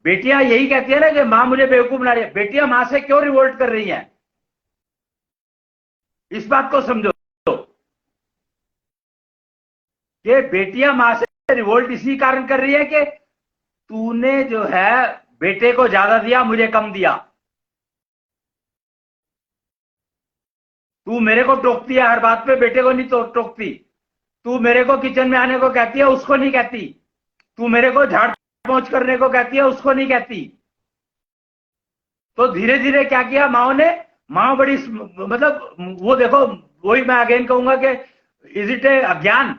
बेटियां यही कहती है ना कि माँ मुझे बेवकूफ बना रही है। बेटियां माँ से क्यों रिवोल्ट कर रही हैं, इस बात को समझो कि बेटियां माँ से रिवोल्ट इसी कारण कर रही है कि तूने जो है बेटे को ज्यादा दिया, मुझे कम दिया। तू मेरे को टोकती है हर बात पे, बेटे को नहीं टोकती। तू मेरे को किचन में आने को कहती है, उसको नहीं कहती। तू मेरे को झाड़ पोंछ करने को कहती है, उसको नहीं कहती। तो धीरे धीरे क्या किया माओ ने? माओ बड़ी मतलब वो देखो, वही मैं अगेन कहूंगा कि इज इट ए अज्ञान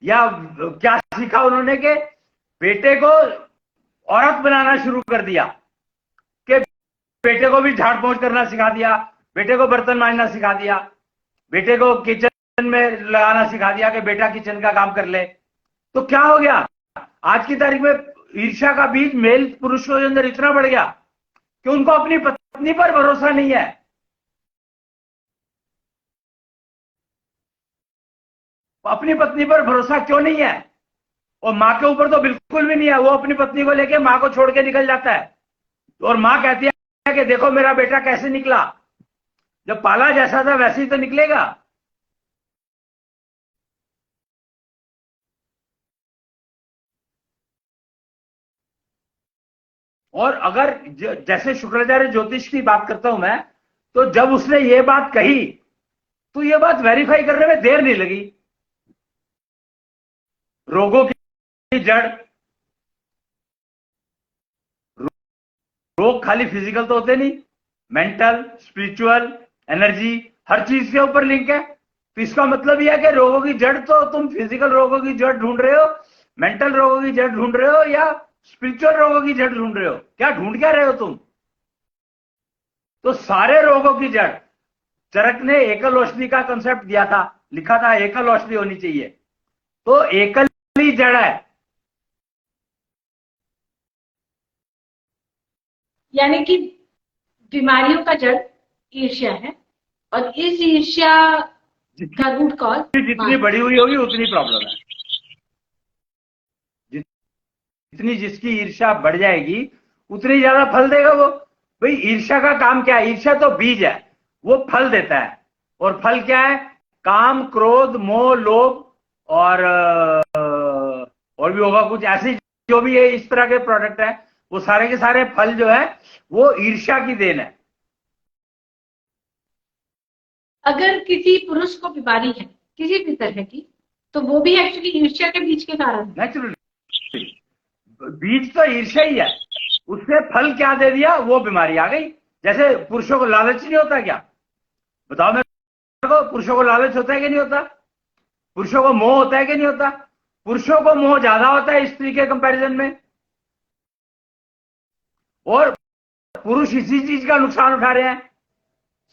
या क्या सीखा उन्होंने कि बेटे को औरत बनाना शुरू कर दिया, कि बेटे को भी झाड़ पोंछ करना सिखा दिया, बेटे को बर्तन मांजना सिखा दिया, बेटे को किचन में लगाना सिखा दिया कि बेटा किचन का काम कर ले। तो क्या हो गया? आज की तारीख में ईर्ष्या का बीज मेल पुरुषों के अंदर इतना बढ़ गया कि उनको अपनी पत्नी पर भरोसा नहीं है। अपनी पत्नी पर भरोसा क्यों नहीं है? और मां के ऊपर तो बिल्कुल भी नहीं है। वो अपनी पत्नी को लेके मां को छोड़ के निकल जाता है, और मां कहती है कि देखो मेरा बेटा कैसे निकला, जब पाला जैसा था वैसे ही तो निकलेगा। और अगर जैसे शुक्राचार्य ज्योतिष की बात करता हूं मैं, तो जब उसने ये बात कही तो ये बात वेरीफाई करने में देर नहीं लगी। रोगों की जड़, रोग खाली फिजिकल तो होते नहीं, मेंटल, स्पिरिचुअल, एनर्जी, हर चीज के ऊपर लिंक है। तो इसका मतलब यह है कि रोगों की जड़ तो तुम फिजिकल रोगों की जड़ ढूंढ रहे हो, मेंटल रोगों की जड़ ढूंढ रहे हो, या स्पिरिचुअल रोगों की जड़ ढूंढ रहे हो? क्या ढूंढ क्या रहे हो तुम? तो सारे रोगों की जड़, चरक ने एकल औषधि का कंसेप्ट दिया था, लिखा था एकल औषधि होनी चाहिए, तो एकल ही जड़ है। यानी कि बीमारियों का जड़ ईर्ष्या है, और इस ईर्ष्या का रूट कॉज जितनी बड़ी हुई होगी उतनी प्रॉब्लम है। जितनी जिसकी ईर्ष्या बढ़ जाएगी उतनी ज्यादा फल देगा वो। भाई ईर्ष्या का काम क्या है? ईर्ष्या तो बीज है, वो फल देता है। और फल क्या है? काम, क्रोध, मोह, लोभ, और भी होगा कुछ ऐसी जो भी है, इस तरह के प्रोडक्ट है, वो सारे के सारे फल जो है वो ईर्ष्या की देन है। अगर किसी पुरुष को बीमारी है किसी भी तरह की, तो वो भी एक्चुअली ईर्ष्या के बीज के कारण। नेचुरली बीज तो ईर्ष्या ही है, उससे फल क्या दे दिया? वो बीमारी आ गई। जैसे पुरुषों को लालच नहीं होता क्या? बताओ मेरे को, पुरुषों को लालच होता है कि नहीं होता? पुरुषों को मोह होता है कि नहीं होता? पुरुषों को मोह ज्यादा होता है स्त्री के कंपैरिजन में, और पुरुष इसी चीज का नुकसान उठा रहे हैं।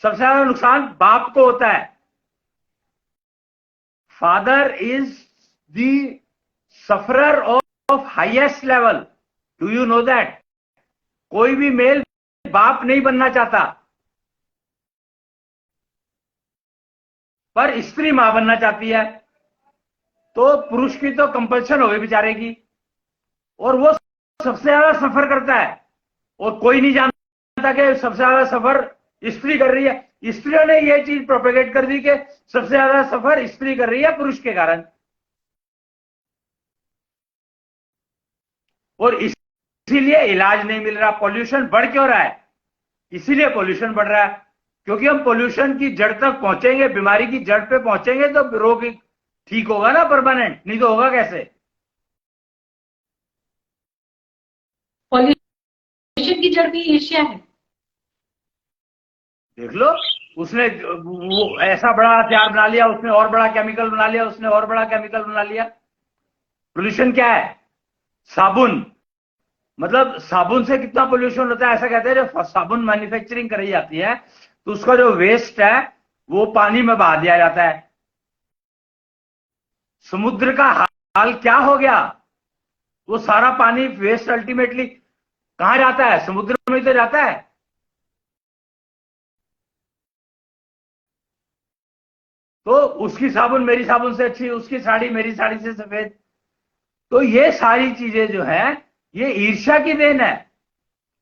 सबसे ज्यादा नुकसान बाप को होता है। Father is the sufferer of highest level. Do you know that? कोई भी मेल बाप नहीं बनना चाहता, पर स्त्री मां बनना चाहती है। तो पुरुष की तो कंपल्शन हो गई बेचारे की, और वो सबसे ज्यादा सफर करता है, और कोई नहीं जानता कि सबसे ज्यादा सफर स्त्री कर रही है। स्त्रियों ने ये चीज प्रोपेगेट कर दी कि सबसे ज्यादा सफर स्त्री कर रही है पुरुष के कारण। और इसीलिए इलाज नहीं मिल रहा। पॉल्यूशन बढ़ क्यों रहा है? इसीलिए पॉल्यूशन बढ़ रहा है, क्योंकि हम पॉल्यूशन की जड़ तक पहुंचेंगे, बीमारी की जड़ पे पहुंचेंगे तो रोग ठीक होगा ना परमानेंट, नहीं तो होगा कैसे? पॉल्यूशन की जड़ भी ईर्ष्या है। देख लो, उसने वो ऐसा बड़ा हथियार बना लिया, उसने और बड़ा केमिकल बना लिया, उसने और बड़ा केमिकल बना लिया। पोल्यूशन क्या है? साबुन, मतलब साबुन से कितना पोल्यूशन होता है? ऐसा कहते हैं जब साबुन मैन्युफैक्चरिंग करी जाती है तो उसका जो वेस्ट है वो पानी में बहा दिया जाता है। समुद्र का हाल क्या हो गया? वो सारा पानी वेस्ट अल्टीमेटली कहां जाता है? समुद्र में ही तो जाता है। तो उसकी साबुन मेरी साबुन से अच्छी, उसकी साड़ी मेरी साड़ी से सफेद। तो ये सारी चीजें जो है ये ईर्ष्या की देन है।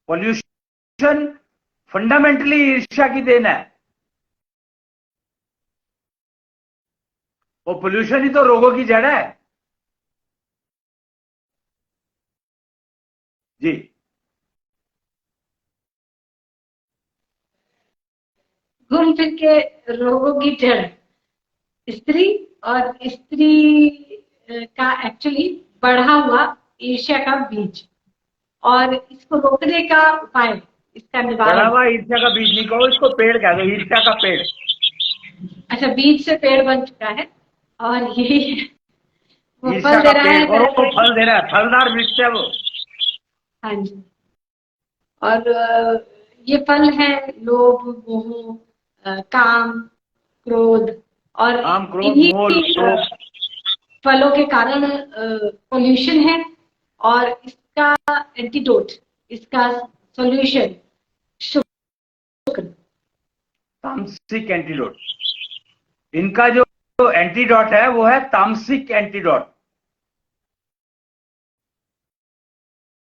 पॉल्यूशन फंडामेंटली ईर्ष्या की देन है। और पोल्यूशन ही तो रोगों की जड़ है। जी। घूम फिर के रोगों की जड़ स्त्री, और स्त्री का एक्चुअली बढ़ा हुआ ईर्ष्या का बीज, और इसको रोकने का उपाय, इसका बढ़ा निवारण। हुआ ईर्ष्या का बीज नहीं कहो, इसको पेड़ कह दो, ईर्ष्या का पेड़। अच्छा, बीज से पेड़ बन चुका है और यही वो ईर्ष्या फल का दे रहा पेड़, है और तरह वो तरह फल के। दे रहा है, फलदार वृक्ष है वो। हाँ जी। और ये फल है लोभ, मोह, काम, क्रोध, और काम, क्रोध, मोह, इन्हीं लोभ। फलों के कारण पोल्यूशन है। और इसका एंटीडोट, इसका सॉल्यूशन शुक्र। तामसिक एंटीडोट। इनका जो एंटीडोट है वो है तामसिक एंटीडोट।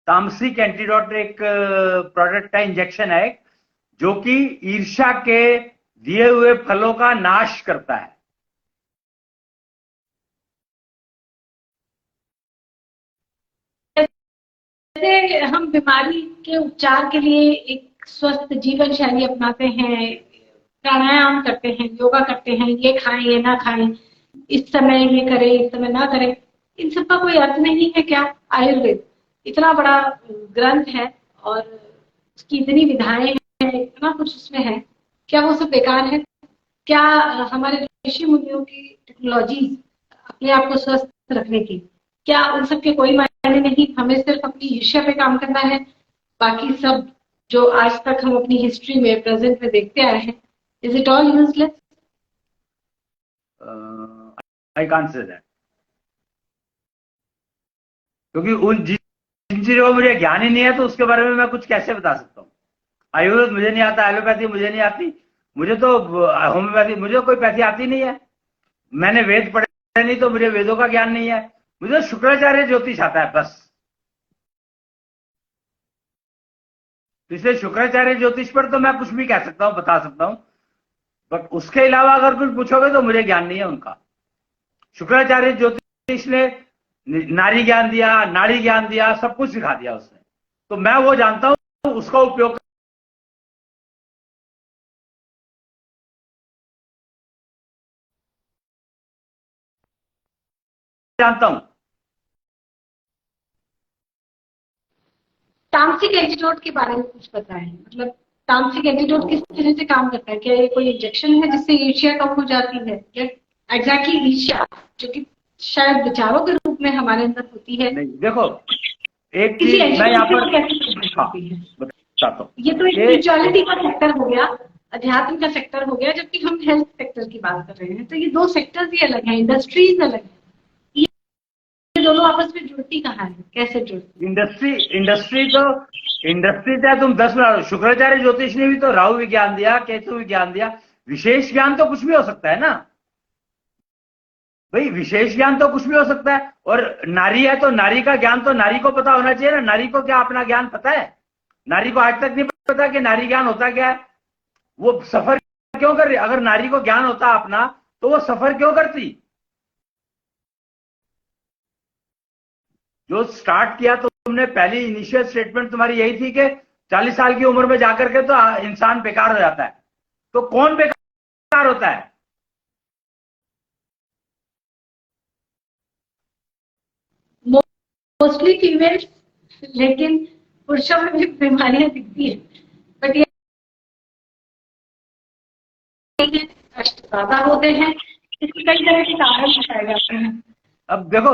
तामसिक एंटीडोट एक प्रोडक्ट का इंजेक्शन है जो कि ईर्ष्या के दिए हुए फलों का नाश करता है। जैसे हम बीमारी के उपचार के लिए एक स्वस्थ जीवन शैली अपनाते हैं, प्राणायाम करते हैं, योगा करते हैं, ये खाएं ये ना खाएं, इस समय ये करें इस समय ना करें, इन सब का कोई अर्थ नहीं है क्या? आयुर्वेद इतना बड़ा ग्रंथ है और उसकी इतनी विधाएं हैं, इतना कुछ उसमें है, क्या वो सब बेकार है? क्या हमारे ऋषि मुनियों की टेक्नोलॉजी अपने आप को स्वस्थ रखने की, क्या उन सब के कोई मायने नहीं? हमें सिर्फ अपनी ईर्ष्या पे काम करना है, बाकी सब जो आज तक हम अपनी हिस्ट्री में प्रेजेंट में देखते आए हैं, is it all useless? I can't say that, क्योंकि उन जिन चीजों का मुझे ज्ञान ही नहीं है तो उसके बारे में मैं कुछ कैसे बता सकता हूँ? आयुर्वेद मुझे नहीं आता, एलोपैथी मुझे नहीं आती, मुझे तो होम्योपैथी, मुझे कोई पैथी आती नहीं है। मैंने वेद पढ़े नहीं तो मुझे वेदों का ज्ञान नहीं है। मुझे शुक्राचार्य ज्योतिष आता है बस। तो इसलिए शुक्राचार्य ज्योतिष पर तो मैं कुछ भी कह सकता हूं, बता सकता हूं, बट उसके अलावा अगर कुछ पूछोगे तो मुझे ज्ञान नहीं है उनका। शुक्राचार्य ज्योतिष ने नारी ज्ञान दिया, नाड़ी ज्ञान दिया, सब कुछ सिखा दिया उसने। तो मैं वो जानता हूं, उसका उपयोग जानता हूं। तामसिक एंटीडोट के बारे में कुछ बताएं, मतलब तामसिक एंटीडोट किस तरह से काम करता है? क्या ये कोई इंजेक्शन है जिससे ईर्ष्या कम हो जाती है, या एग्जैक्टली ईर्ष्या जो कि शायद विचारों के रूप में हमारे अंदर होती है, नहीं, देखो एक किसी चीज मैं यहाँ एंटीडोट पर से कैसे कम हो हाँ सकती है? बताता हूँ। ये तो एक ये स्पिरिचुअलिटी का सेक्टर हो गया, अध्यात्म का सेक्टर हो गया, जबकि हम हेल्थ सेक्टर की बात कर रहे हैं। तो ये दो सेक्टर्स ही अलग हैं, इंडस्ट्रीज अलग है, ये दोनों आपस में जुड़ती कहाँ है, कैसे जुड़ती? इंडस्ट्री तो तुम 10 शुक्राचार्य ज्योतिष ने भी तो राहु विज्ञान दिया, केतु विज्ञान दिया। विशेष ज्ञान तो कुछ भी हो सकता है ना भाई, विशेष ज्ञान तो कुछ भी हो सकता है। और नारी है तो नारी का ज्ञान तो नारी को पता होना चाहिए ना। नारी को क्या अपना ज्ञान पता है? नारी को आज तक नहीं पता कि नारी ज्ञान होता क्या है। वो सफर क्यों कर रही? अगर नारी को ज्ञान होता अपना तो वो सफर क्यों करती? जो स्टार्ट किया तो तुमने, पहली इनिशियल स्टेटमेंट तुम्हारी यही थी कि 40 साल की उम्र में जाकर के तो इंसान बेकार हो जाता है। तो कौन बेकार होता है? मोस्टली फीमेल्स, लेकिन पुरुषों में भी बीमारियां दिखती है, बट ये कष्ट ज्यादा होते हैं। इसके कई तरह के कारण बताए जाते हैं। अब देखो,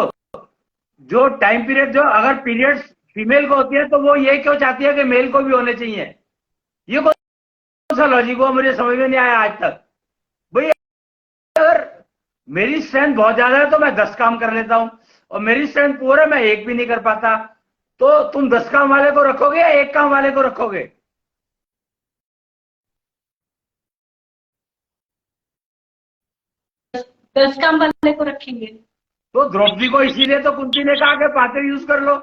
जो टाइम पीरियड, जो अगर पीरियड्स फीमेल को होती है तो वो ये क्यों चाहती है कि मेल को भी होने चाहिए? ये कौन सा लॉजिक हुआ? मुझे समझ में नहीं आया आज तक। भाई अगर मेरी स्ट्रेंथ बहुत ज्यादा है तो मैं 10 काम कर लेता हूं, और मेरी स्ट्रेंथ पुअर है, मैं एक भी नहीं कर पाता, तो तुम 10 काम वाले को रखोगे या एक काम वाले को रखोगे? दस काम वाले को रखेंगे। तो द्रौपदी को इसीलिए तो कुंती ने कहा कि पात्र यूज कर लो।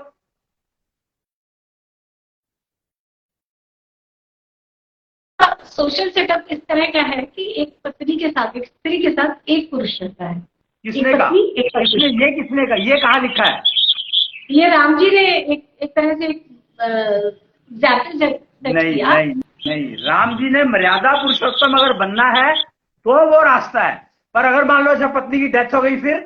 सोशल सेटअप इस तरह का है कि एक पत्नी के साथ, एक स्त्री के साथ एक पुरुष रहता है। किसने कहा? ये किसने कहा? ये कहाँ लिखा है? ये राम जी ने एक तरह से नहीं नहीं नहीं, राम जी ने मर्यादा पुरुषोत्तम अगर बनना है तो वो रास्ता है, पर अगर मान लो जब पत्नी की डेथ हो गई, फिर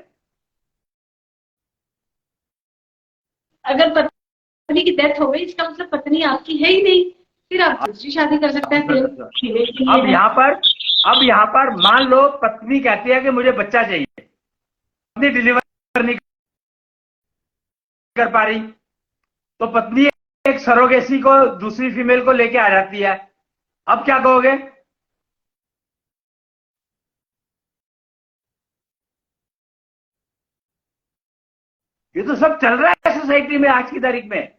अगर पत्नी की डेथ हो गई, इसका मतलब पत्नी आपकी है ही नहीं, फिर आप दूसरी शादी कर सकते हैं। अब यहाँ पर मान लो पत्नी कहती है कि मुझे बच्चा चाहिए, पत्नी डिलीवर नहीं कर पा रही, तो पत्नी एक सरोगेसी को, दूसरी फीमेल को लेके आ जाती है। अब क्या कहोगे? ये तो सब चल रहा है सोसाइटी में आज की तारीख में।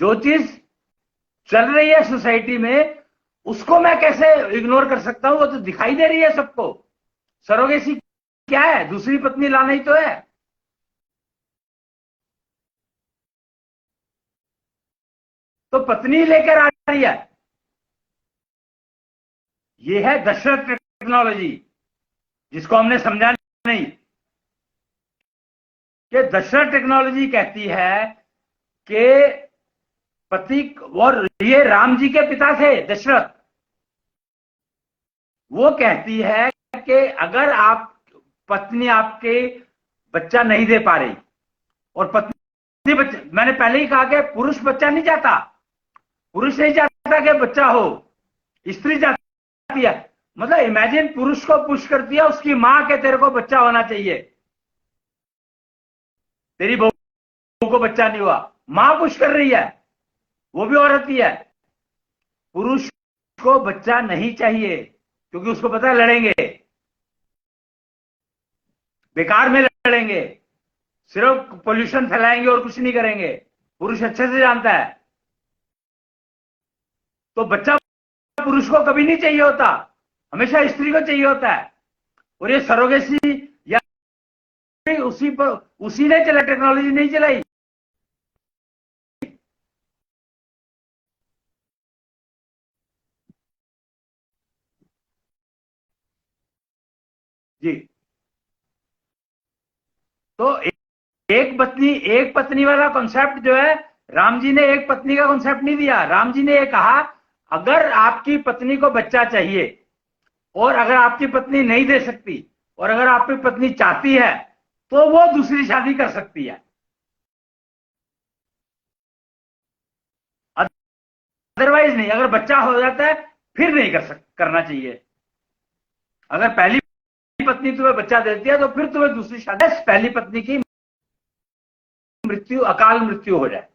जो चीज चल रही है सोसाइटी में उसको मैं कैसे इग्नोर कर सकता हूं? वो तो दिखाई दे रही है सबको। सरोगेसी क्या है? दूसरी पत्नी लाना ही तो है। तो पत्नी लेकर आ रही है। ये है दशरथ टेक्नोलॉजी, जिसको हमने समझा नहीं कि दशरथ टेक्नोलॉजी कहती है कि पति, और ये राम जी के पिता थे दशरथ, वो कहती है कि अगर आप, पत्नी आपके बच्चा नहीं दे पा रही, और पत्नी बच्चा, मैंने पहले ही कहा कि पुरुष बच्चा नहीं चाहता, पुरुष नहीं चाहता कि बच्चा हो, स्त्री चाहती है। मतलब इमेजिन, पुरुष को पुश करती है उसकी मां के तेरे को बच्चा होना चाहिए, तेरी बहू को बच्चा नहीं हुआ, मां पुश कर रही है, वो भी औरत ही है। पुरुष को बच्चा नहीं चाहिए क्योंकि उसको पता है लड़ेंगे, बेकार में लड़ेंगे, सिर्फ पोल्यूशन फैलाएंगे और कुछ नहीं करेंगे। पुरुष अच्छे से जानता है। तो बच्चा पुरुष को कभी नहीं चाहिए होता, हमेशा स्त्री को चाहिए होता है। और ये सरोगेसी या उसी ने चला, टेक्नोलॉजी नहीं चलाई। जी, तो एक पत्नी वाला कॉन्सेप्ट जो है, राम जी ने एक पत्नी का कॉन्सेप्ट नहीं दिया। राम जी ने ये कहा, अगर आपकी पत्नी को बच्चा चाहिए और अगर आपकी पत्नी नहीं दे सकती, और अगर आपकी पत्नी चाहती है, तो वो दूसरी शादी कर सकती है। अदरवाइज नहीं। अगर बच्चा हो जाता है फिर नहीं करना चाहिए। अगर पहली पत्नी तुम्हें बच्चा देती है तो फिर तुम्हें दूसरी शादी, पहली पत्नी की मृत्यु, अकाल मृत्यु हो जाए।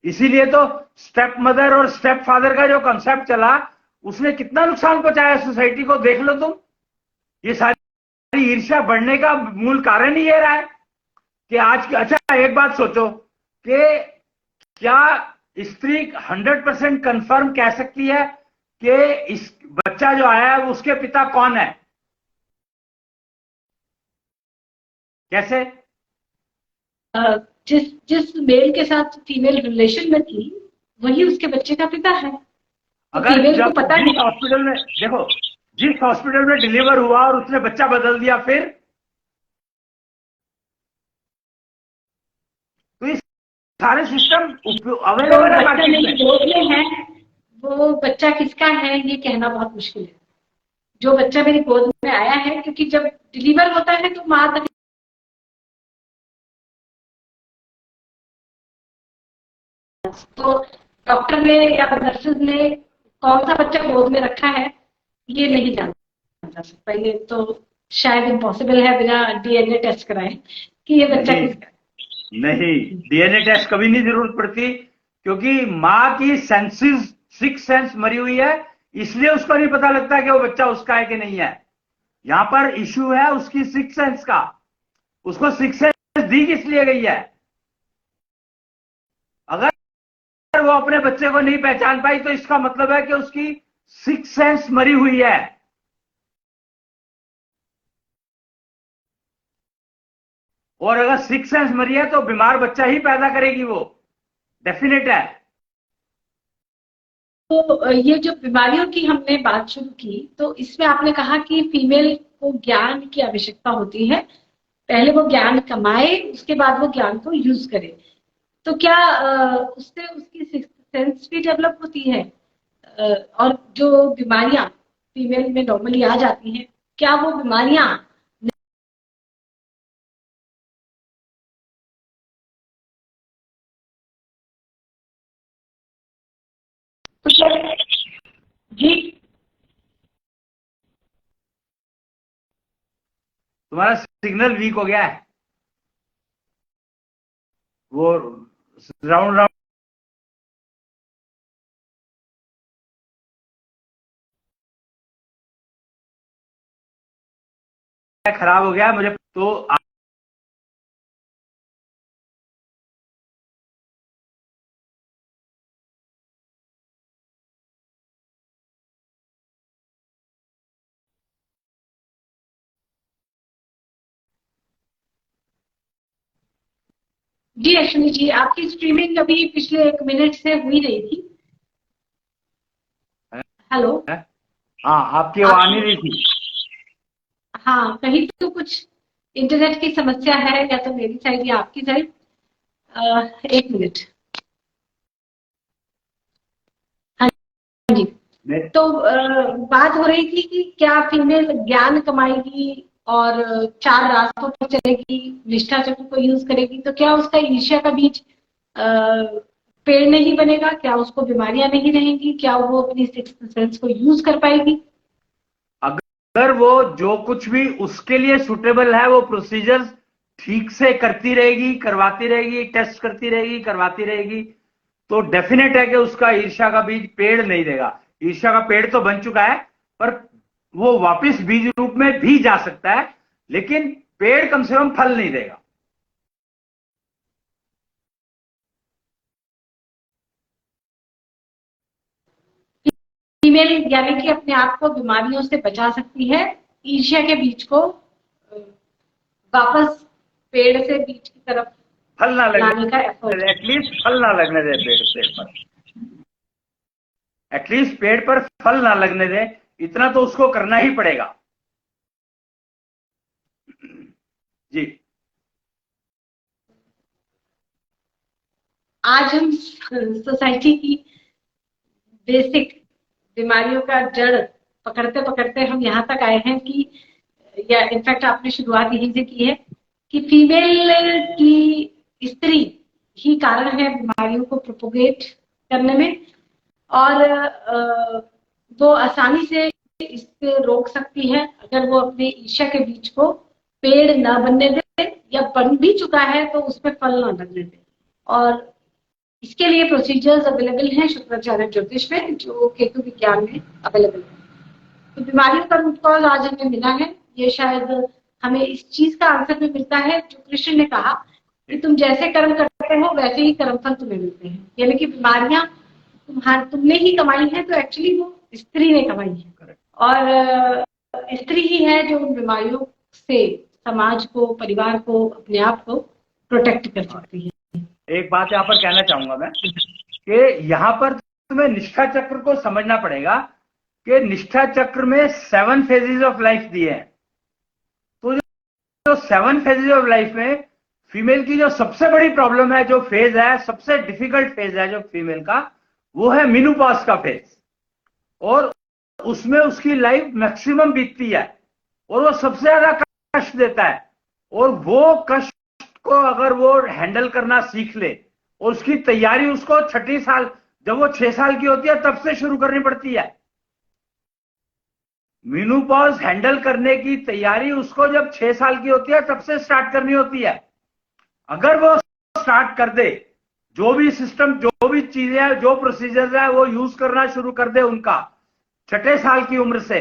इसीलिए तो स्टेप मदर और स्टेप फादर का जो कॉन्सेप्ट चला, उसने कितना नुकसान पहुंचाया सोसाइटी को, देख लो तुम। ये सारी ईर्ष्या बढ़ने का मूल कारण ही ये रहा है कि आज, अच्छा एक बात सोचो कि क्या स्त्री 100% कंफर्म कह सकती है कि इस बच्चा जो आया है उसके पिता कौन है? कैसे? जिस मेल के साथ फीमेल रिलेशन में थी, वही उसके बच्चे का पिता है। तो अगर फीमेल जब को पता जिस हॉस्पिटल में, देखो, जिस हॉस्पिटल में डिलीवर हुआ और उसने बच्चा बदल दिया, फिर तो इस सारे सिस्टम अवेलेबल है मार्केट में। है, वो बच्चा किसका है ये कहना बहुत मुश्किल है। जो बच्चा मेरी गोद में आया है, क्योंकि जब डिलीवर होता है तो माँ तक तो डॉक्टर ने या नर्सेज ने कौन सा बच्चा गोद में रखा है ये नहीं जाना जा सकता। ये तो शायद इम्पॉसिबल है बिना डीएनए टेस्ट कराए कि ये बच्चा नहीं किसका। नहीं, डीएनए टेस्ट कभी नहीं जरूरत पड़ती, क्योंकि माँ की सेंसेस, सिक्स सेंस मरी हुई है, इसलिए उसको नहीं पता लगता कि वो बच्चा उसका है कि नहीं है। यहां पर इश्यू है उसकी सिक्स सेंस का। उसको सिक्स सेंस दी किस लिए गई है? अगर वो अपने बच्चे को नहीं पहचान पाई तो इसका मतलब है कि उसकी सिक्स सेंस मरी हुई है। और अगर सिक्स सेंस मरी है तो बीमार बच्चा ही पैदा करेगी, वो डेफिनेट है। तो ये जो बीमारियों की हमने बात शुरू की, तो इसमें आपने कहा कि फीमेल को ज्ञान की आवश्यकता होती है, पहले वो ज्ञान कमाए उसके बाद वो ज्ञान को यूज करे। तो क्या उससे उसकी सिक्स्थ सेंस भी डेवलप होती है? और जो बीमारियां फीमेल में नॉर्मली आ जाती हैं, क्या वो बीमारियां तो जी तुम्हारा सिग्नल वीक हो गया है, वो राउंड राउंड खराब हो गया मुझे तो। जी अश्विनी जी, आपकी स्ट्रीमिंग अभी पिछले 1 मिनट से हुई नहीं थी। हेलो। हाँ, आपकी वो आ नहीं रही थी। हाँ, कहीं तो कुछ इंटरनेट की समस्या है, या तो मेरी साइड या आपकी साइड। 1 मिनट। हाँ जी। तो बात हो रही थी कि क्या फीमेल ज्ञान कमाएगी और 4 रास्तों पर चलेगी, निष्ठा चक्र को यूज करेगी, तो क्या उसका ईर्ष्या का बीज पेड़ नहीं बनेगा? क्या उसको बीमारियां नहीं रहेंगी? क्या वो अपनी सिक्स्थ सेंस को यूज कर पाएगी? अगर वो जो कुछ भी उसके लिए सुटेबल है वो प्रोसीजर्स ठीक से करती रहेगी, करवाती रहेगी, टेस्ट करती रहेगी, करवाती रहेगी, तो डेफिनेट है कि उसका ईर्ष्या का बीज पेड़ नहीं देगा। ईर्ष्या का पेड़ तो बन चुका है, पर वो वापस बीज रूप में भी जा सकता है, लेकिन पेड़ कम से कम फल नहीं देगा। फीमेल यानी कि अपने आप को बीमारियों से बचा सकती है, ईर्ष्या के बीज को वापस पेड़ से बीज की तरफ फल ना लाने का लगने एफर्ट। दे, एटलीस्ट फल ना लगने दे पेड़ पर, एटलीस्ट पेड़ पर फल ना लगने दे, इतना तो उसको करना ही पड़ेगा। जी। आज हम सोसाइटी की बेसिक बीमारियों का जड़ पकड़ते पकड़ते हम यहाँ तक आए हैं कि, या इनफैक्ट आपने शुरुआत यहीं से की है कि फीमेल की स्त्री ही कारण है बीमारियों को प्रोपोगेट करने में, और वो आसानी से इससे रोक सकती है अगर वो अपने ईर्ष्या के बीज को पेड़ न बनने दे, या बन भी चुका है तो उसमें फल न लगने दे। और इसके लिए प्रोसीजर्स अवेलेबल हैं शुक्राचार्य ज्योतिष में, जो केतु विज्ञान में अवेलेबल है। तो बीमारियों का रूट कॉज आज हमें मिला है। ये शायद हमें इस चीज का आंसर भी मिलता है जो कृष्ण ने कहा कि तुम जैसे कर्म करते हो वैसे ही कर्मफल तुम्हें मिलते हैं। यानी कि बीमारियां तुमने ही कमाई है, तो एक्चुअली वो स्त्री ने कमाई है, और स्त्री ही है जो उन बीमारियों से समाज को, परिवार को, अपने आप को प्रोटेक्ट कर सकती है। एक बात यहाँ पर कहना चाहूंगा मैं कि यहाँ पर तुम्हें निष्ठा चक्र को समझना पड़ेगा कि निष्ठा चक्र में 7 फेजेस ऑफ लाइफ दिए हैं। तो जो 7 फेजेस ऑफ लाइफ में फीमेल की जो सबसे बड़ी प्रॉब्लम है, जो फेज है, सबसे डिफिकल्ट फेज है जो फीमेल का, वो है मीनोपॉज का फेज। और उसमें उसकी लाइफ मैक्सिमम बीतती है और वो सबसे ज्यादा कष्ट देता है। और वो कष्ट को अगर वो हैंडल करना सीख ले और उसकी तैयारी उसको छठी साल, जब वो 6 साल की होती है तब से शुरू करनी पड़ती है। मेनोपॉज हैंडल करने की तैयारी उसको जब 6 साल की होती है तब से स्टार्ट करनी होती है। अगर वो स्टार्ट कर दे, जो भी सिस्टम, जो भी चीजें, जो प्रोसीजर्स है वो यूज करना शुरू कर दे उनका 6 साल की उम्र से,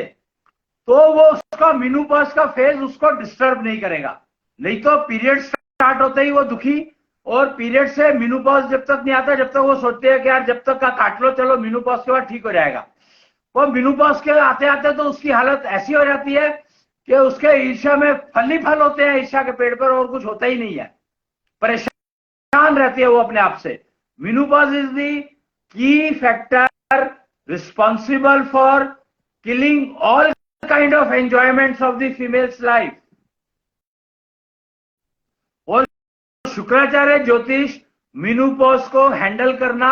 तो वो उसका मेनोपॉज का फेज उसको डिस्टर्ब नहीं करेगा। नहीं तो पीरियड स्टार्ट होते ही वो दुखी, और पीरियड से मेनोपॉज जब तक नहीं आता जब तक वो सोचते हैं कि यार जब तक का काट लो, चलो मेनोपॉज के बाद ठीक हो जाएगा। वो मेनोपॉज के आते आते तो उसकी हालत ऐसी हो जाती है कि उसके ईर्ष्या में फल ही फल होते हैं, ईर्ष्या के पेड़ पर और कुछ होता ही नहीं है, परेशान रहती है वो अपने आप से। मेनोपॉज इज द की factor responsible for killing all kind of enjoyments of the females life. और शुक्राचार्य ज्योतिष मेनोपॉज को हैंडल करना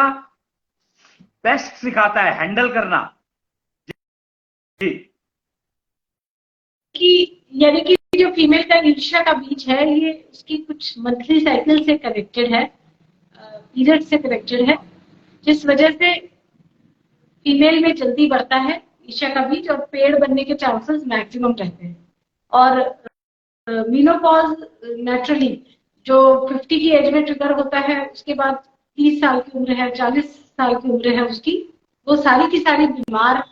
बेस्ट सिखाता है, हैंडल करना। जी, कि यानी कि जो फीमेल का ईर्ष्या का बीज है ये उसकी कुछ मंथली साइकिल से कनेक्टेड है, पीरियड से कनेक्टेड है, जिस वजह से फीमेल में जल्दी बढ़ता है ईर्ष्या का बीज और पेड़ बनने के चांसेस मैक्सिमम रहते हैं। और मेनोपॉज नेचुरली जो 50 की एज में ट्रिगर होता है, उसके बाद 30 साल की उम्र है, 40 साल की उम्र है उसकी, वो सारी की सारी बीमार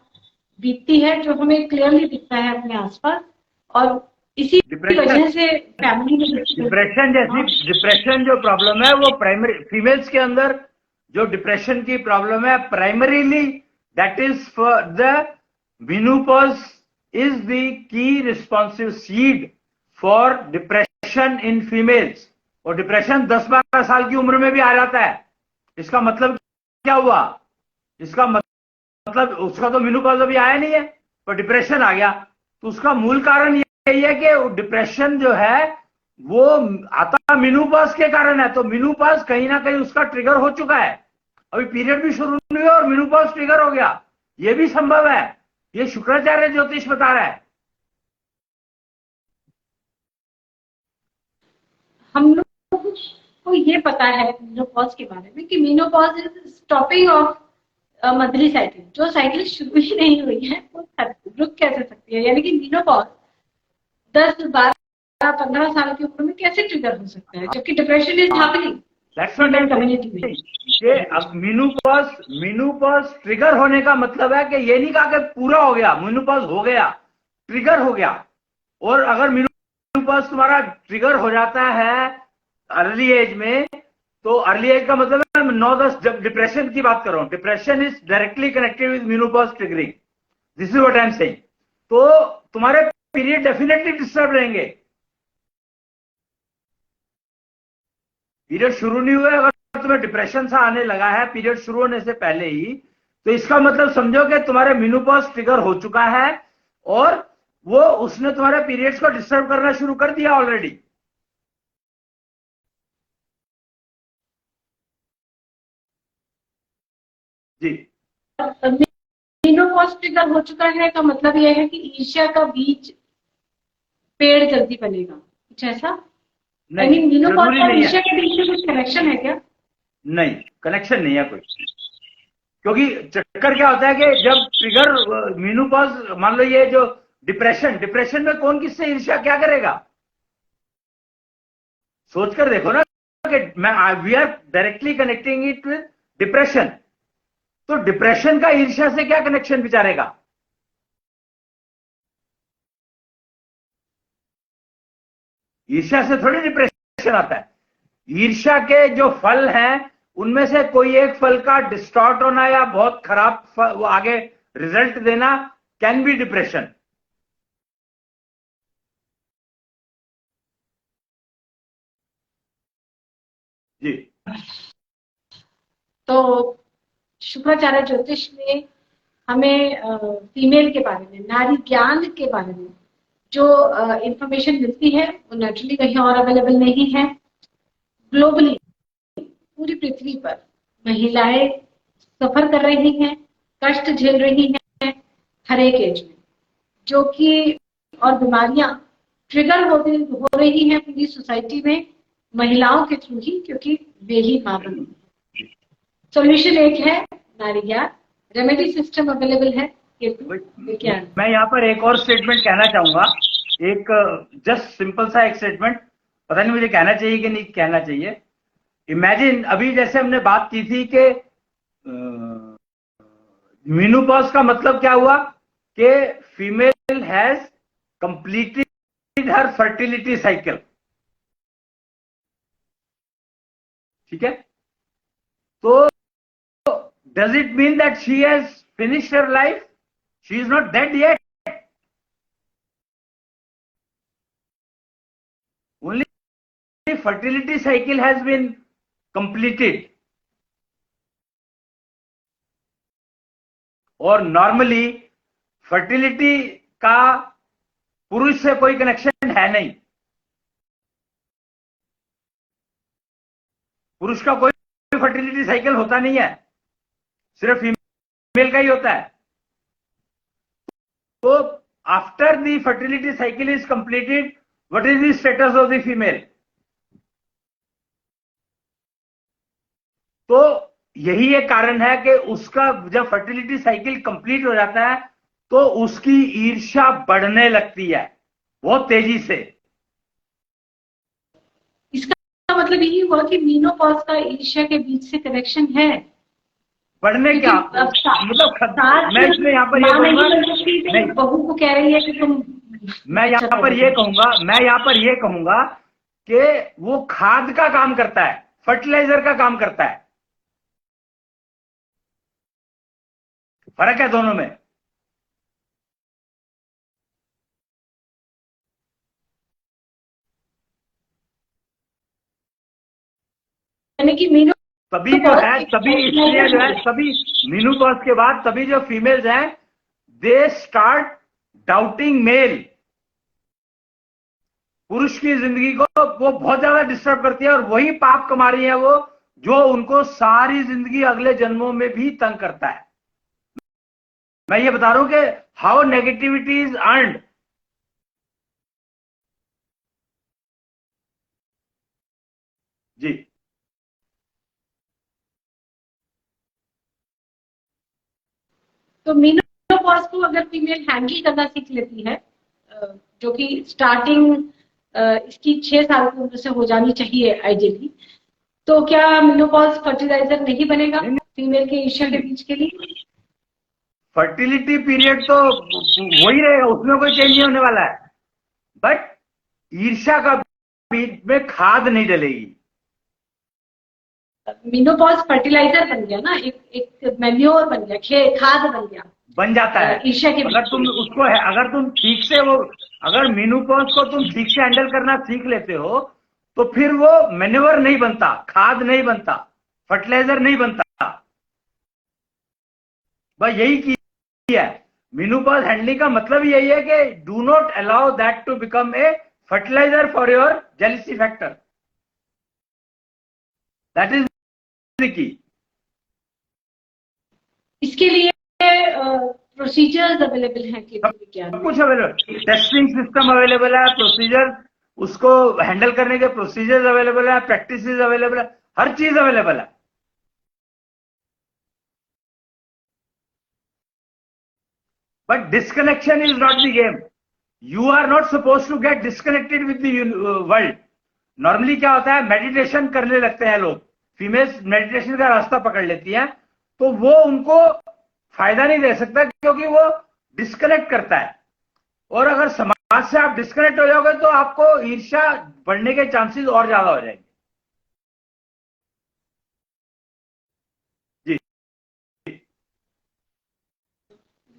बीतती है, जो हमें क्लियरली दिखता है अपने आसपास। और इसी वजह से फैमिली में डिप्रेशन जो प्रॉब्लम है वो प्राइमरी फीमेल्स के अंदर, जो डिप्रेशन की प्रॉब्लम है primarily that is for the menopause is the की responsive seed for depression in females. और डिप्रेशन 10-12 साल की उम्र में भी आ जाता है। इसका मतलब क्या हुआ? इसका मतलब उसका तो मेनोपॉज अभी आया नहीं है पर डिप्रेशन आ गया। तो उसका मूल कारण यही है कि डिप्रेशन जो है वो आता मेनोपॉज के कारण है। तो मेनोपॉज कहीं ना कहीं उसका ट्रिगर हो चुका है, अभी पीरियड भी शुरू नहीं हुआ और मेनोपॉज ट्रिगर हो गया, ये भी संभव है। ये शुक्राचार्य ज्योतिष बता रहा है। हम लोग को ये पता है मेनोपॉज के बारे में कि menopause is stopping of monthly cycle. जो साइकिल शुरू ही नहीं हुई है वो रुक कैसे सकती है? यानी कि मेनोपॉज 10, 12, 15 साल की उम्र में कैसे ट्रिगर हो सकता है, जबकि डिप्रेशन इज हैपनिंग कम्युनिटी में। ये अब मेनोपॉज ट्रिगर होने का मतलब है कि ये नहीं कहा कि पूरा हो गया, मेनोपॉज हो गया, ट्रिगर हो गया। और अगर मेनोपॉज तुम्हारा ट्रिगर हो जाता है अर्ली एज में, तो अर्ली एज का मतलब है 9-10, जब डिप्रेशन की बात कर रहा हूं, depression is directly connected with menopause triggering, this is what I am saying. तो तुम्हारे पीरियड डेफिनेटली डिस्टर्ब रहेंगे। पीरियड शुरू नहीं हुए, अगर तुम्हें डिप्रेशन सा आने लगा है पीरियड शुरू होने से पहले ही, तो इसका मतलब समझो कि तुम्हारे मेनोपॉज ट्रिगर हो चुका है और वो उसने तुम्हारे पीरियड्स को डिस्टर्ब करना शुरू कर दिया ऑलरेडी। जी, मेनोपॉज ट्रिगर हो चुका है का मतलब यह है कि ईर्ष्या का बीज पेड़ जल्दी बनेगा, कुछ ऐसा? नहीं, मेनोपॉज जरूरी और नहीं ईर्ष्या है। के बीच में कुछ कनेक्शन है क्या? नहीं, कनेक्शन नहीं है कोई। क्योंकि चक्कर क्या होता है कि जब ट्रिगर मेनोपॉज, मान लो ये जो डिप्रेशन में कौन किससे ईर्ष्या क्या करेगा? सोचकर देखो ना कि we are directly connecting it with depression. तो डिप्रेशन का ईर्ष्या से क्या कनेक्शन बिचारेगा? ईर्ष्या से थोड़ी डिप्रेशन आता है। ईर्ष्या के जो फल हैं उनमें से कोई एक फल का डिस्टॉर्ट होना या बहुत खराब वो आगे रिजल्ट देना कैन बी डिप्रेशन। जी, तो शुक्राचार्य ज्योतिष में हमें फीमेल के बारे में, नारी ज्ञान के बारे में जो इंफॉर्मेशन मिलती है वो नेचुरली कहीं और अवेलेबल नहीं है। ग्लोबली पूरी पृथ्वी पर महिलाएं सफर कर रही हैं, कष्ट झेल रही हैं, हर एक एज में, जो कि और बीमारियां ट्रिगर हो रही हैं पूरी सोसाइटी में महिलाओं के थ्रू ही, क्योंकि वे ही मां बनी। सॉल्यूशन एक है नारी ज्ञान, रेमेडी सिस्टम अवेलेबल है केतु विज्ञान। मैं यहाँ पर एक और स्टेटमेंट कहना चाहूंगा, एक जस्ट सिंपल सा एक स्टेटमेंट, पता नहीं मुझे कहना चाहिए कि नहीं कहना चाहिए। इमेजिन अभी जैसे हमने बात की थी कि मेनोपॉज का मतलब क्या हुआ कि female has completed her fertility cycle, ठीक है। तो does it mean that she has finished her life? She is not dead yet, only fertility cycle has been completed. और नॉर्मली फर्टिलिटी का पुरुष से कोई कनेक्शन है नहीं, पुरुष का कोई फर्टिलिटी साइकिल होता नहीं है, सिर्फ फीमेल का ही होता है। तो after the fertility cycle is completed, what is the status of the female? तो यही एक कारण है कि उसका जब फर्टिलिटी साइकिल कंप्लीट हो जाता है तो उसकी ईर्ष्या बढ़ने लगती है बहुत तेजी से। इसका मतलब यही हुआ कि मेनोपॉज का ईर्ष्या के बीच से कनेक्शन है। बढ़ने क्या मतलब मैं इसमें यहाँ पर ये कहूंगा, बहू को कह रही है कि तुम, मैं यहाँ पर ये कहूंगा कि वो खाद का काम करता है, फर्टिलाइजर का काम करता है। फर्क है दोनों में। यानी कि तभी जो है, तभी इसलिए जो है, तभी मेनोपॉज के बाद तभी जो फीमेल्स हैं दे स्टार्ट डाउटिंग मेल। पुरुष की जिंदगी को वो बहुत ज्यादा डिस्टर्ब करती है और वही पाप कमा रही है वो, जो उनको सारी जिंदगी अगले जन्मों में भी तंग करता है। मैं ये बता रहा हूं कि हाउ नेगेटिविटी इज अर्नड। जी, तो मेनोपॉज को अगर फीमेल हैंडल करना सीख लेती है, जो कि स्टार्टिंग इसकी 6 साल की उम्र से हो जानी चाहिए आइडियली, तो क्या मेनोपॉज फर्टिलाइजर नहीं बनेगा फीमेल के ईर्ष्या के बीच के लिए? फर्टिलिटी पीरियड तो वही रहेगा, उसमें कोई चेंज नहीं होने वाला है, बट ईर्ष्या का बीच में खाद नहीं डलेगी। मेनोपॉज फर्टिलाइजर बन गया ना, एक मैन्योर बन गया, खाद बन गया, बन जाता है ईर्ष्या के। अगर तुम उसको है, अगर तुम ठीक से वो, अगर मेनोपॉज को तुम ठीक से हैंडल करना सीख लेते हो तो फिर वो मैन्योर नहीं बनता, खाद नहीं बनता, फर्टिलाइजर नहीं बनता। बस यही की है मेनोपॉज हैंडलिंग का मतलब यही है कि do not allow that to become a fertilizer for your jealousy factor. That is the key. इसके लिए प्रोसीजर्स अवेलेबल हैं केतु विज्ञान में? कुछ अवेलेबल, टेस्टिंग सिस्टम अवेलेबल है, प्रोसीजर, उसको हैंडल करने के प्रोसीजर्स अवेलेबल है, प्रैक्टिसेस अवेलेबल है, हर चीज अवेलेबल है। But disconnection is not the game. You are not supposed to get disconnected with the world. Normally क्या होता है, मेडिटेशन करने लगते हैं लोग, फीमेल्स मेडिटेशन का रास्ता पकड़ लेती हैं, तो वो उनको फायदा नहीं दे सकता क्योंकि वो डिस्कनेक्ट करता है। और अगर समाज से आप डिस्कनेक्ट हो जाओगे तो आपको ईर्ष्या बढ़ने के चांसेस और ज्यादा हो जाएंगे। जी,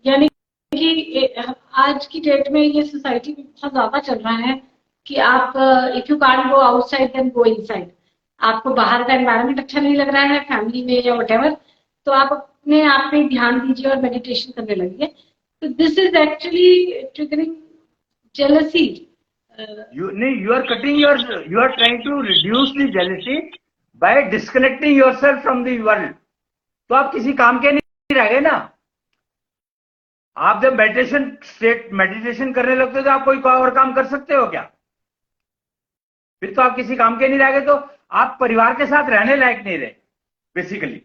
यानी कि आज की डेट में ये सोसाइटी में बहुत ज्यादा चल रहा है कि आप if you can't go outside then go inside. आपको बाहर का एनवायरनमेंट अच्छा नहीं लग रहा है फैमिली में या व्हाटएवर, तो आप अपने आप पे ध्यान दीजिए और मेडिटेशन करने लगिए। तो this is actually triggering jealousy. you are cutting your, you are trying to reduce the jealousy by disconnecting yourself from the world। तो आप किसी काम के नहीं रह गए ना। आप जब मेडिटेशन करने लगते हो तो आप कोई और काम कर सकते हो क्या? फिर तो आप किसी काम के नहीं रह गए, तो आप परिवार के साथ रहने लायक नहीं रहे बेसिकली।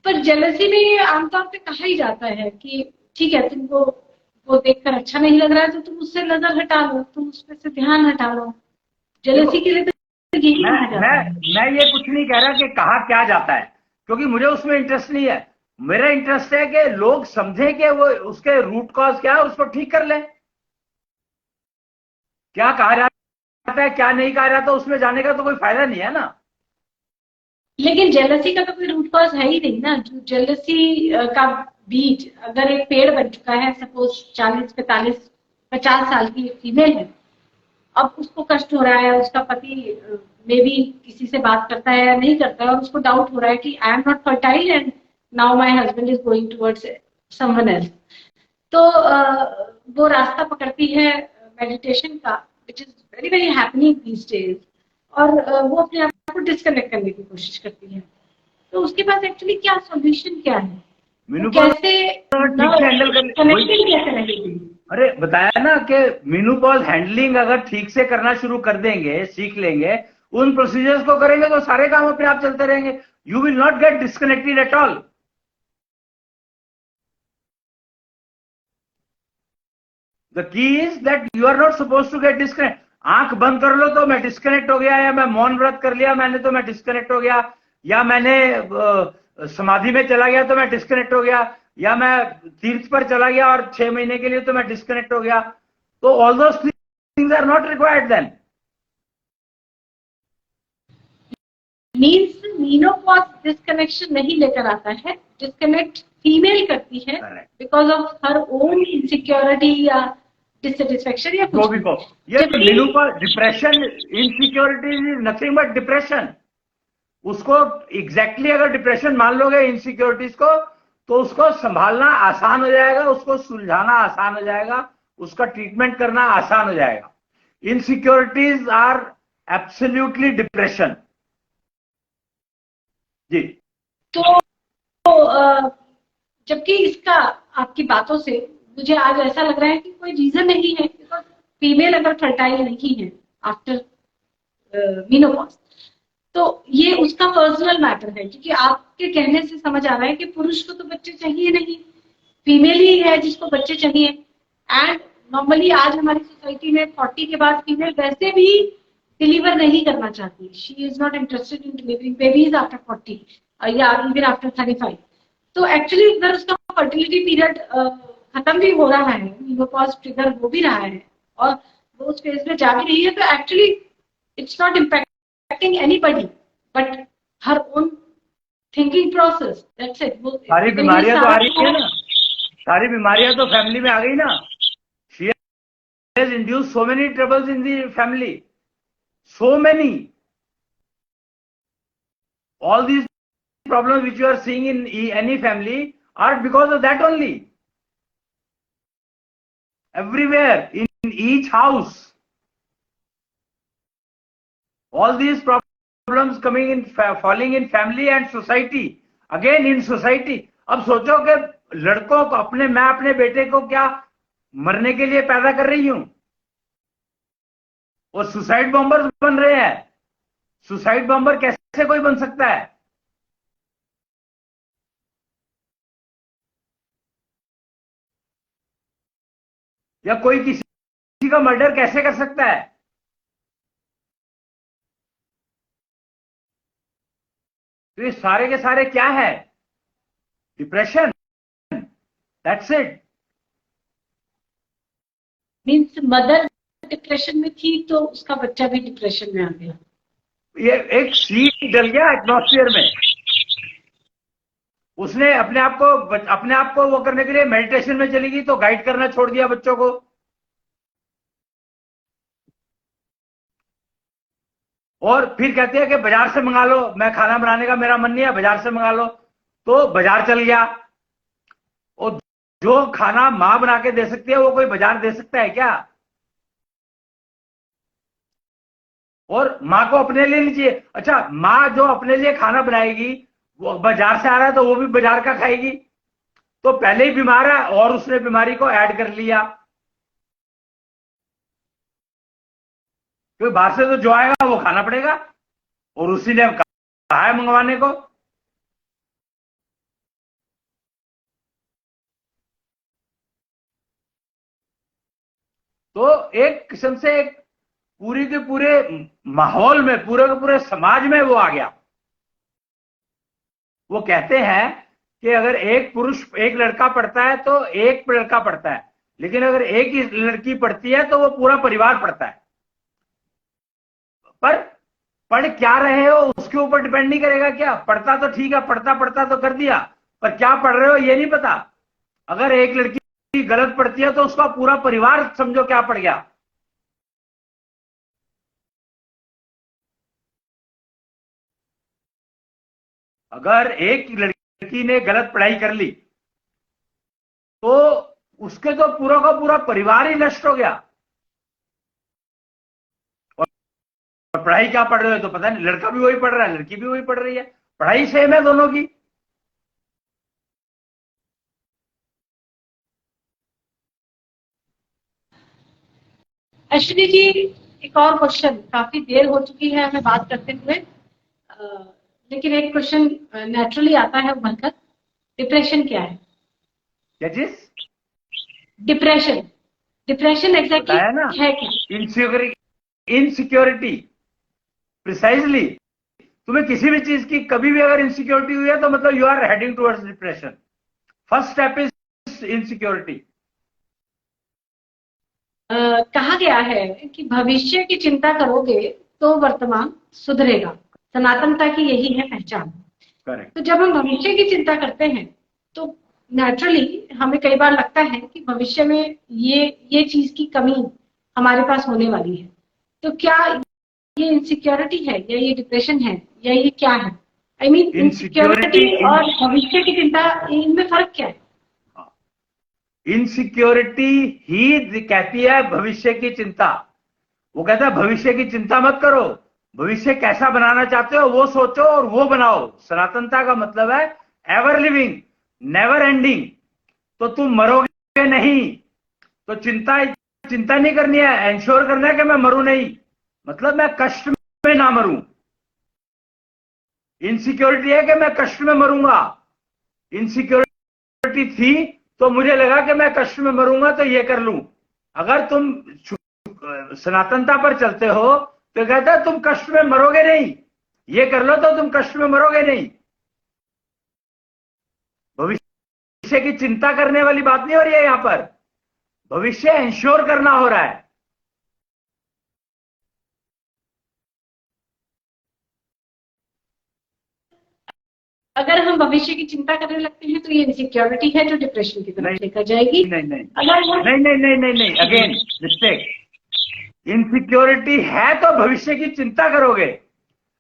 पर जेलसी में ये आमतौर पे कहा ही जाता है कि ठीक है, तुमको वो देखकर अच्छा नहीं लग रहा है तो तुम उससे नजर हटा लो, तुम उस पर से ध्यान हटा लो। जेलसी के लिए तो यही कहा जाता है। मैं ये कुछ नहीं कह रहा कि कहा क्या जाता है, क्योंकि मुझे उसमें इंटरेस्ट नहीं है। मेरा इंटरेस्ट है कि लोग समझे कि वो उसके रूट कॉज क्या है, उसको ठीक कर ले। क्या कहा जाता है क्या नहीं कहा जाता, उसमें जाने का तो कोई फायदा नहीं है ना। लेकिन जेलसी का तो कोई रूट कॉज है ही नहीं ना। जो जेलसी का बीज अगर एक पेड़ बन चुका है, सपोज 40, 45, 50 साल की फीमेल है, अब उसको कष्ट हो रहा है, उसका पति मे भी किसी से बात करता है या नहीं करता है, और उसको डाउट हो रहा है कि I am not fertile and now my husband is going towards someone else. तो वो रास्ता पकड़ती है मेडिटेशन का, which is very very happening these days. और वो अपने आप को डिस्कनेक्ट करने की कोशिश करती है। तो उसके पास एक्चुअली क्या सॉल्यूशन क्या है, वो कैसे ठीक से हैंडल करने, कनेक्टेड कैसे रहेगी? अरे बताया ना कि मीनोपॉज हैंडलिंग अगर ठीक से करना शुरू कर देंगे, सीख लेंगे, उन प्रोसीजर्स को करेंगे तो सारे काम अपने आप चलते रहेंगे। You will not get disconnected at all. The key is that you are not suppose to get disconnect. आंख बंद कर लो तो मैं डिस्कनेक्ट हो गया, या मैं मौन व्रत कर लिया मैंने तो मैं डिस्कनेक्ट हो गया, या मैंने समाधि में चला गया तो मैं डिस्कनेक्ट हो गया, या मैं तीर्थ पर चला गया और 6 महीने के लिए तो मैं डिस्कनेक्ट हो गया। तो all those things are not required then. Means menopause disconnection नहीं लेकर आता है, डिस्कनेक्ट फीमेल करती है because of her own insecurity या डिससेटिस्फेक्शन या कुछ भी। ये menopause depression, insecurity is nothing but depression. उसको एग्जैक्टली अगर डिप्रेशन मान लोगे इनसिक्योरिटीज को, तो उसको संभालना आसान हो जाएगा, उसको सुलझाना आसान हो जाएगा, उसका ट्रीटमेंट करना आसान हो जाएगा। Insecurities are absolutely depression. जी। तो जबकि इसका आपकी बातों से मुझे आज ऐसा लग रहा है कि कोई रीजन नहीं है, बिकॉज फीमेल अगर फर्टाइल नहीं है आफ्टर मीनोपॉज, तो ये उसका पर्सनल मैटर है। क्योंकि आपके कहने से समझ आ रहा है कि पुरुष को तो बच्चे चाहिए नहीं, फीमेल ही है जिसको बच्चे चाहिए। एंड नॉर्मली आज हमारी सोसाइटी में 40 के बाद फीमेल वैसे भी डिलीवर नहीं करना चाहती। She is not interested in delivering babies after 40 या इवन आफ्टर 35। तो एक्चुअली अगर उसका फर्टिलिटी पीरियड खत्म भी हो रहा है, मीनोपॉज ट्रिगर हो भी रहा है और वो उस फेज में जा भी रही है, तो actually it's not impacting anybody but her own thinking process. That's it. सारी बीमारियां तो आ रही है ना, सारी बीमारियां तो फैमिली में आ गई ना। She has induced so many troubles in the family, so many. All these problems which you are seeing in any family are because of that only. Everywhere, in each house, all these problems coming in, falling in family and society, again in society. अब सोचो कि लड़कों को मैं अपने बेटे को क्या मरने के लिए पैदा कर रही हूं, वो सुसाइड बॉम्बर्स बन रहे हैं। सुसाइड बॉम्बर कैसे कोई बन सकता है? या कोई किसी का मर्डर कैसे कर सकता है? तो ये सारे के सारे क्या है? Depression. That's it. Means mother depression में थी तो उसका बच्चा भी डिप्रेशन में आ गया। ये एक सीड डल गया एटमॉस्फेयर में। उसने अपने आप को वो करने के लिए मेडिटेशन में चली गई तो गाइड करना छोड़ दिया बच्चों को। और फिर कहती है कि बाजार से मंगा लो, मैं खाना बनाने का मेरा मन नहीं है, बाजार से मंगा लो। तो बाजार चल गया। और जो खाना मां बना के दे सकती है वो कोई बाजार दे सकता है क्या? और मां को अपने लिए नहीं चाहिए। अच्छा, मां जो अपने लिए खाना बनाएगी वो बाजार से आ रहा है तो वो भी बाजार का खाएगी। तो पहले ही बीमार है और उसने बीमारी को ऐड कर लिया, क्योंकि बाहर से तो जो आएगा वो खाना पड़ेगा और उसी ने कहा है मंगवाने को। तो एक किस्म से एक पूरी के पूरे माहौल में, पूरे के पूरे समाज में वो आ गया। वो कहते हैं कि अगर एक पुरुष, एक लड़का पढ़ता है तो एक लड़का पढ़ता है, लेकिन अगर एक ही लड़की पढ़ती है तो वो पूरा परिवार पढ़ता है। पर पढ़ क्या रहे हो उसके ऊपर डिपेंड नहीं करेगा। क्या पढ़ता तो ठीक है, पढ़ता पढ़ता तो कर दिया, पर क्या पढ़ रहे हो ये नहीं पता। अगर एक लड़की गलत पढ़ती है तो उसका पूरा परिवार समझो क्या पढ़ गया। अगर एक लड़की ने गलत पढ़ाई कर ली तो उसके तो पूरा का पूरा परिवार ही नष्ट हो गया। और पढ़ाई क्या पढ़ रहे हो तो पता नहीं, लड़का भी वही पढ़ रहा है, लड़की भी वही पढ़ रही है, पढ़ाई सेम है दोनों की। अश्विनी जी, एक और क्वेश्चन, काफी देर हो चुकी है हमें बात करते हुए, लेकिन एक क्वेश्चन नेचुरली आता है बनकर, डिप्रेशन क्या है? क्या चीज? डिप्रेशन, डिप्रेशन एग्जैक्टली बताया ना, है क्या? Insecurity precisely. तुम्हें किसी भी चीज की कभी भी अगर इनसिक्योरिटी हुई है तो मतलब you are heading towards depression. First step is insecurity. कहा गया है कि भविष्य की चिंता करोगे तो वर्तमान सुधरेगा, सनातनता की यही है पहचान। करेक्ट। तो जब हम भविष्य की चिंता करते हैं तो नेचुरली हमें कई बार लगता है कि भविष्य में ये चीज की कमी हमारे पास होने वाली है। तो क्या ये इनसिक्योरिटी है या ये डिप्रेशन है या ये क्या है? आई मीन इनसिक्योरिटी और भविष्य की चिंता, इनमें फर्क क्या है? इनसिक्योरिटी ही कहती है भविष्य की चिंता। वो कहता है भविष्य की चिंता मत करो, भविष्य कैसा बनाना चाहते हो वो सोचो और वो बनाओ। सनातनता का मतलब है एवर लिविंग, नेवर एंडिंग। तो तुम मरोगे नहीं, तो चिंता नहीं करनी है, एंश्योर करना है कि मैं मरूं नहीं, मतलब मैं कष्ट में ना मरूं। इनसिक्योरिटी है कि मैं कष्ट में मरूंगा। इनसिक्योरिटी थी तो मुझे लगा कि मैं कष्ट में मरूंगा तो ये कर लूं। अगर तुम सनातनता पर चलते हो तो कहता है तुम कष्ट में मरोगे नहीं, ये कर लो तो तुम कष्ट में मरोगे नहीं। भविष्य की चिंता करने वाली बात नहीं हो रही है यहां पर, भविष्य इंश्योर करना हो रहा है। अगर हम भविष्य की चिंता करने लगते हैं तो ये इनसिक्योरिटी है जो डिप्रेशन की तरफ लेकर जाएगी। नहीं नहीं नहीं नहीं नहीं नहीं नहीं, अगेन मिस्टेक। इनसिक्योरिटी है तो भविष्य की चिंता करोगे,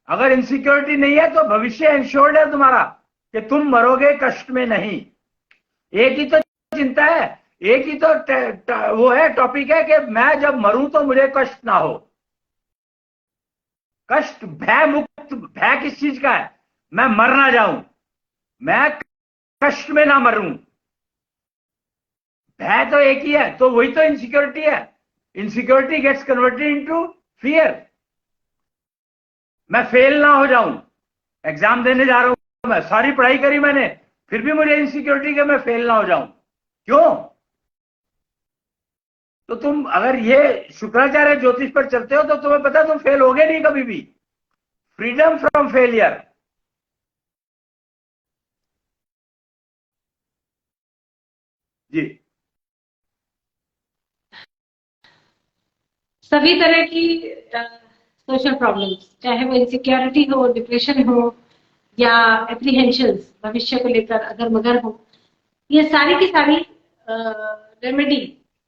अगर इनसिक्योरिटी नहीं है तो भविष्य इंश्योर्ड है तुम्हारा कि तुम मरोगे कष्ट में नहीं। एक ही तो चिंता है, एक ही तो वो है, टॉपिक है कि मैं जब मरूं तो मुझे कष्ट ना हो। कष्ट, भय मुक्त, भय किस चीज का है? मैं मर ना जाऊं, मैं कष्ट में ना मरूं। भय तो एक ही है, तो वही तो इनसिक्योरिटी है। Insecurity gets converted into fear. मैं फेल ना हो जाऊं, एग्जाम देने जा रहा हूं, मैं सारी पढ़ाई करी मैंने, फिर भी मुझे इनसिक्योरिटी कि मैं फेल ना हो जाऊं। क्यों? तो तुम अगर ये शुक्राचार्य ज्योतिष पर चलते हो तो तुम्हें पता है तुम फेल होगे नहीं कभी भी। Freedom from failure. जी। सभी तरह की सोशल प्रॉब्लम्स, चाहे वो इनसिक्योरिटी हो, डिप्रेशन हो या एप्रीहेंशंस भविष्य को लेकर अगर मगर हो, ये सारी की सारी रेमेडी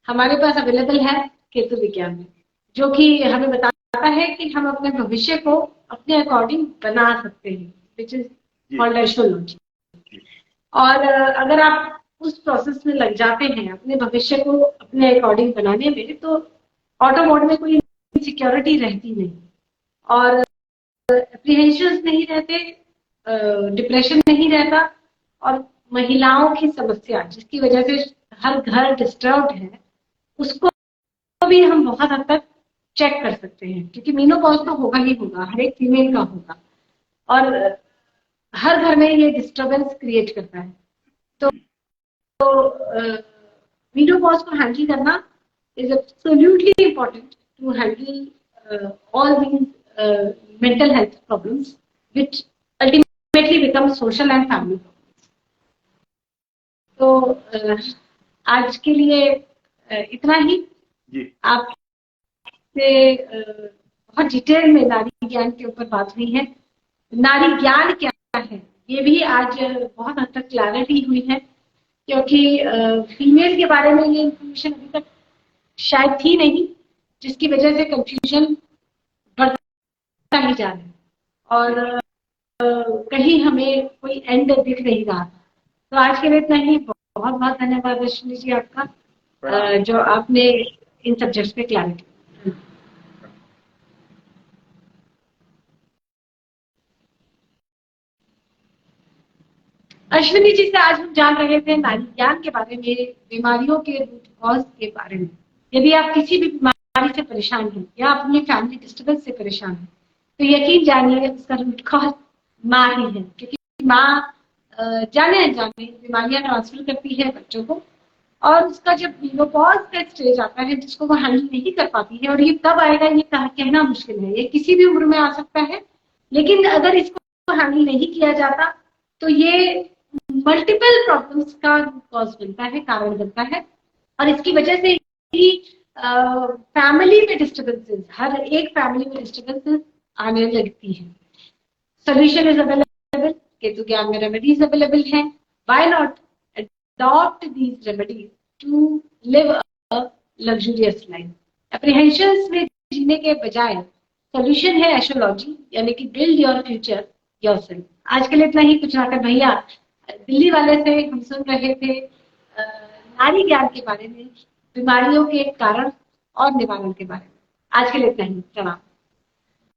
हमारे पास अवेलेबल है केतु विज्ञान में, जो कि हमें बताता है कि हम अपने भविष्य को अपने अकॉर्डिंग बना सकते हैं, विच इज कॉल्ड एस्ट्रोलॉजी। और अगर आप उस प्रोसेस में लग जाते हैं अपने भविष्य को अपने अकॉर्डिंग बनाने में, तो ऑटो मोड में कोई इनसिक्योरिटी रहती नहीं और एप्रीहेंशंस नहीं रहते, डिप्रेशन नहीं रहता और महिलाओं की समस्या जिसकी वजह से हर घर डिस्टर्ब्ड है, उसको भी हम बहुत हद तक चेक कर सकते हैं, क्योंकि मेनोपॉज तो होगा ही होगा, हर एक फीमेल का होगा और हर घर में ये डिस्टर्बेंस क्रिएट करता है। तो मेनोपॉज को हैंडल करना is absolutely important to handle all these mental health problems, which ultimately become social and family problems. तो आज के लिए इतना ही। आपसे बहुत डिटेल में नारी ज्ञान के ऊपर बात हुई है। नारी ज्ञान क्या है ये भी आज बहुत हद तक क्लैरिटी हुई है, क्योंकि फीमेल के बारे में ये इंफॉर्मेशन अभी तक शायद थी नहीं, जिसकी वजह से कंफ्यूजन बढ़ता ही जा रहा है और कहीं हमें कोई एंड दिख नहीं रहा था। तो आज के लिए इतना ही। बहुत बहुत धन्यवाद रश्मि जी आपका, जो आपने इन सब्जेक्ट्स पे क्लैरिटी। अश्विनी जी से आज हम जान रहे थे नारी ज्ञान के बारे में, बीमारियों के रूट कॉज के बारे में। यदि आप किसी भी बीमारी से परेशान हैं या आप अपनी फैमिली डिस्टर्बेंस से परेशान हैं, तो यकीन जानिए उसका रूट कॉज माँ ही है, क्योंकि माँ जाने अनजाने बीमारियां ट्रांसफर करती है बच्चों को, और उसका जब मेनोपॉज का स्टेज आता है जिसको वो हैंडल नहीं कर पाती है, और ये कब आएगा ये कहना मुश्किल है, ये किसी भी उम्र में आ सकता है, लेकिन अगर इसको हैंडल नहीं किया जाता तो ये मल्टीपल प्रॉब्लम्स का कॉज बनता है, कारण बनता है, और इसकी वजह से ही फैमिली में डिस्टर्बेंसेस, हर एक फैमिली में डिस्टर्बेंसेस आने लगती है। सोल्यूशन इज अवेलेबल, केतु ज्ञान में रेमेडीज अवेलेबल हैं। Why not adopt these remedies to live a luxurious life. Apprehensions में जीने के बजाय सोल्यूशन है एस्ट्रोलॉजी, यानी कि बिल्ड योर फ्यूचर योरसेल्फ। आज के लिए इतना ही। कुछ नाकर भैया दिल्ली वाले से हम सुन रहे थे नारी ज्ञान के बारे में, बीमारियों के कारण और निवारण के बारे में। आज के लिए इतना ही। प्रणाम।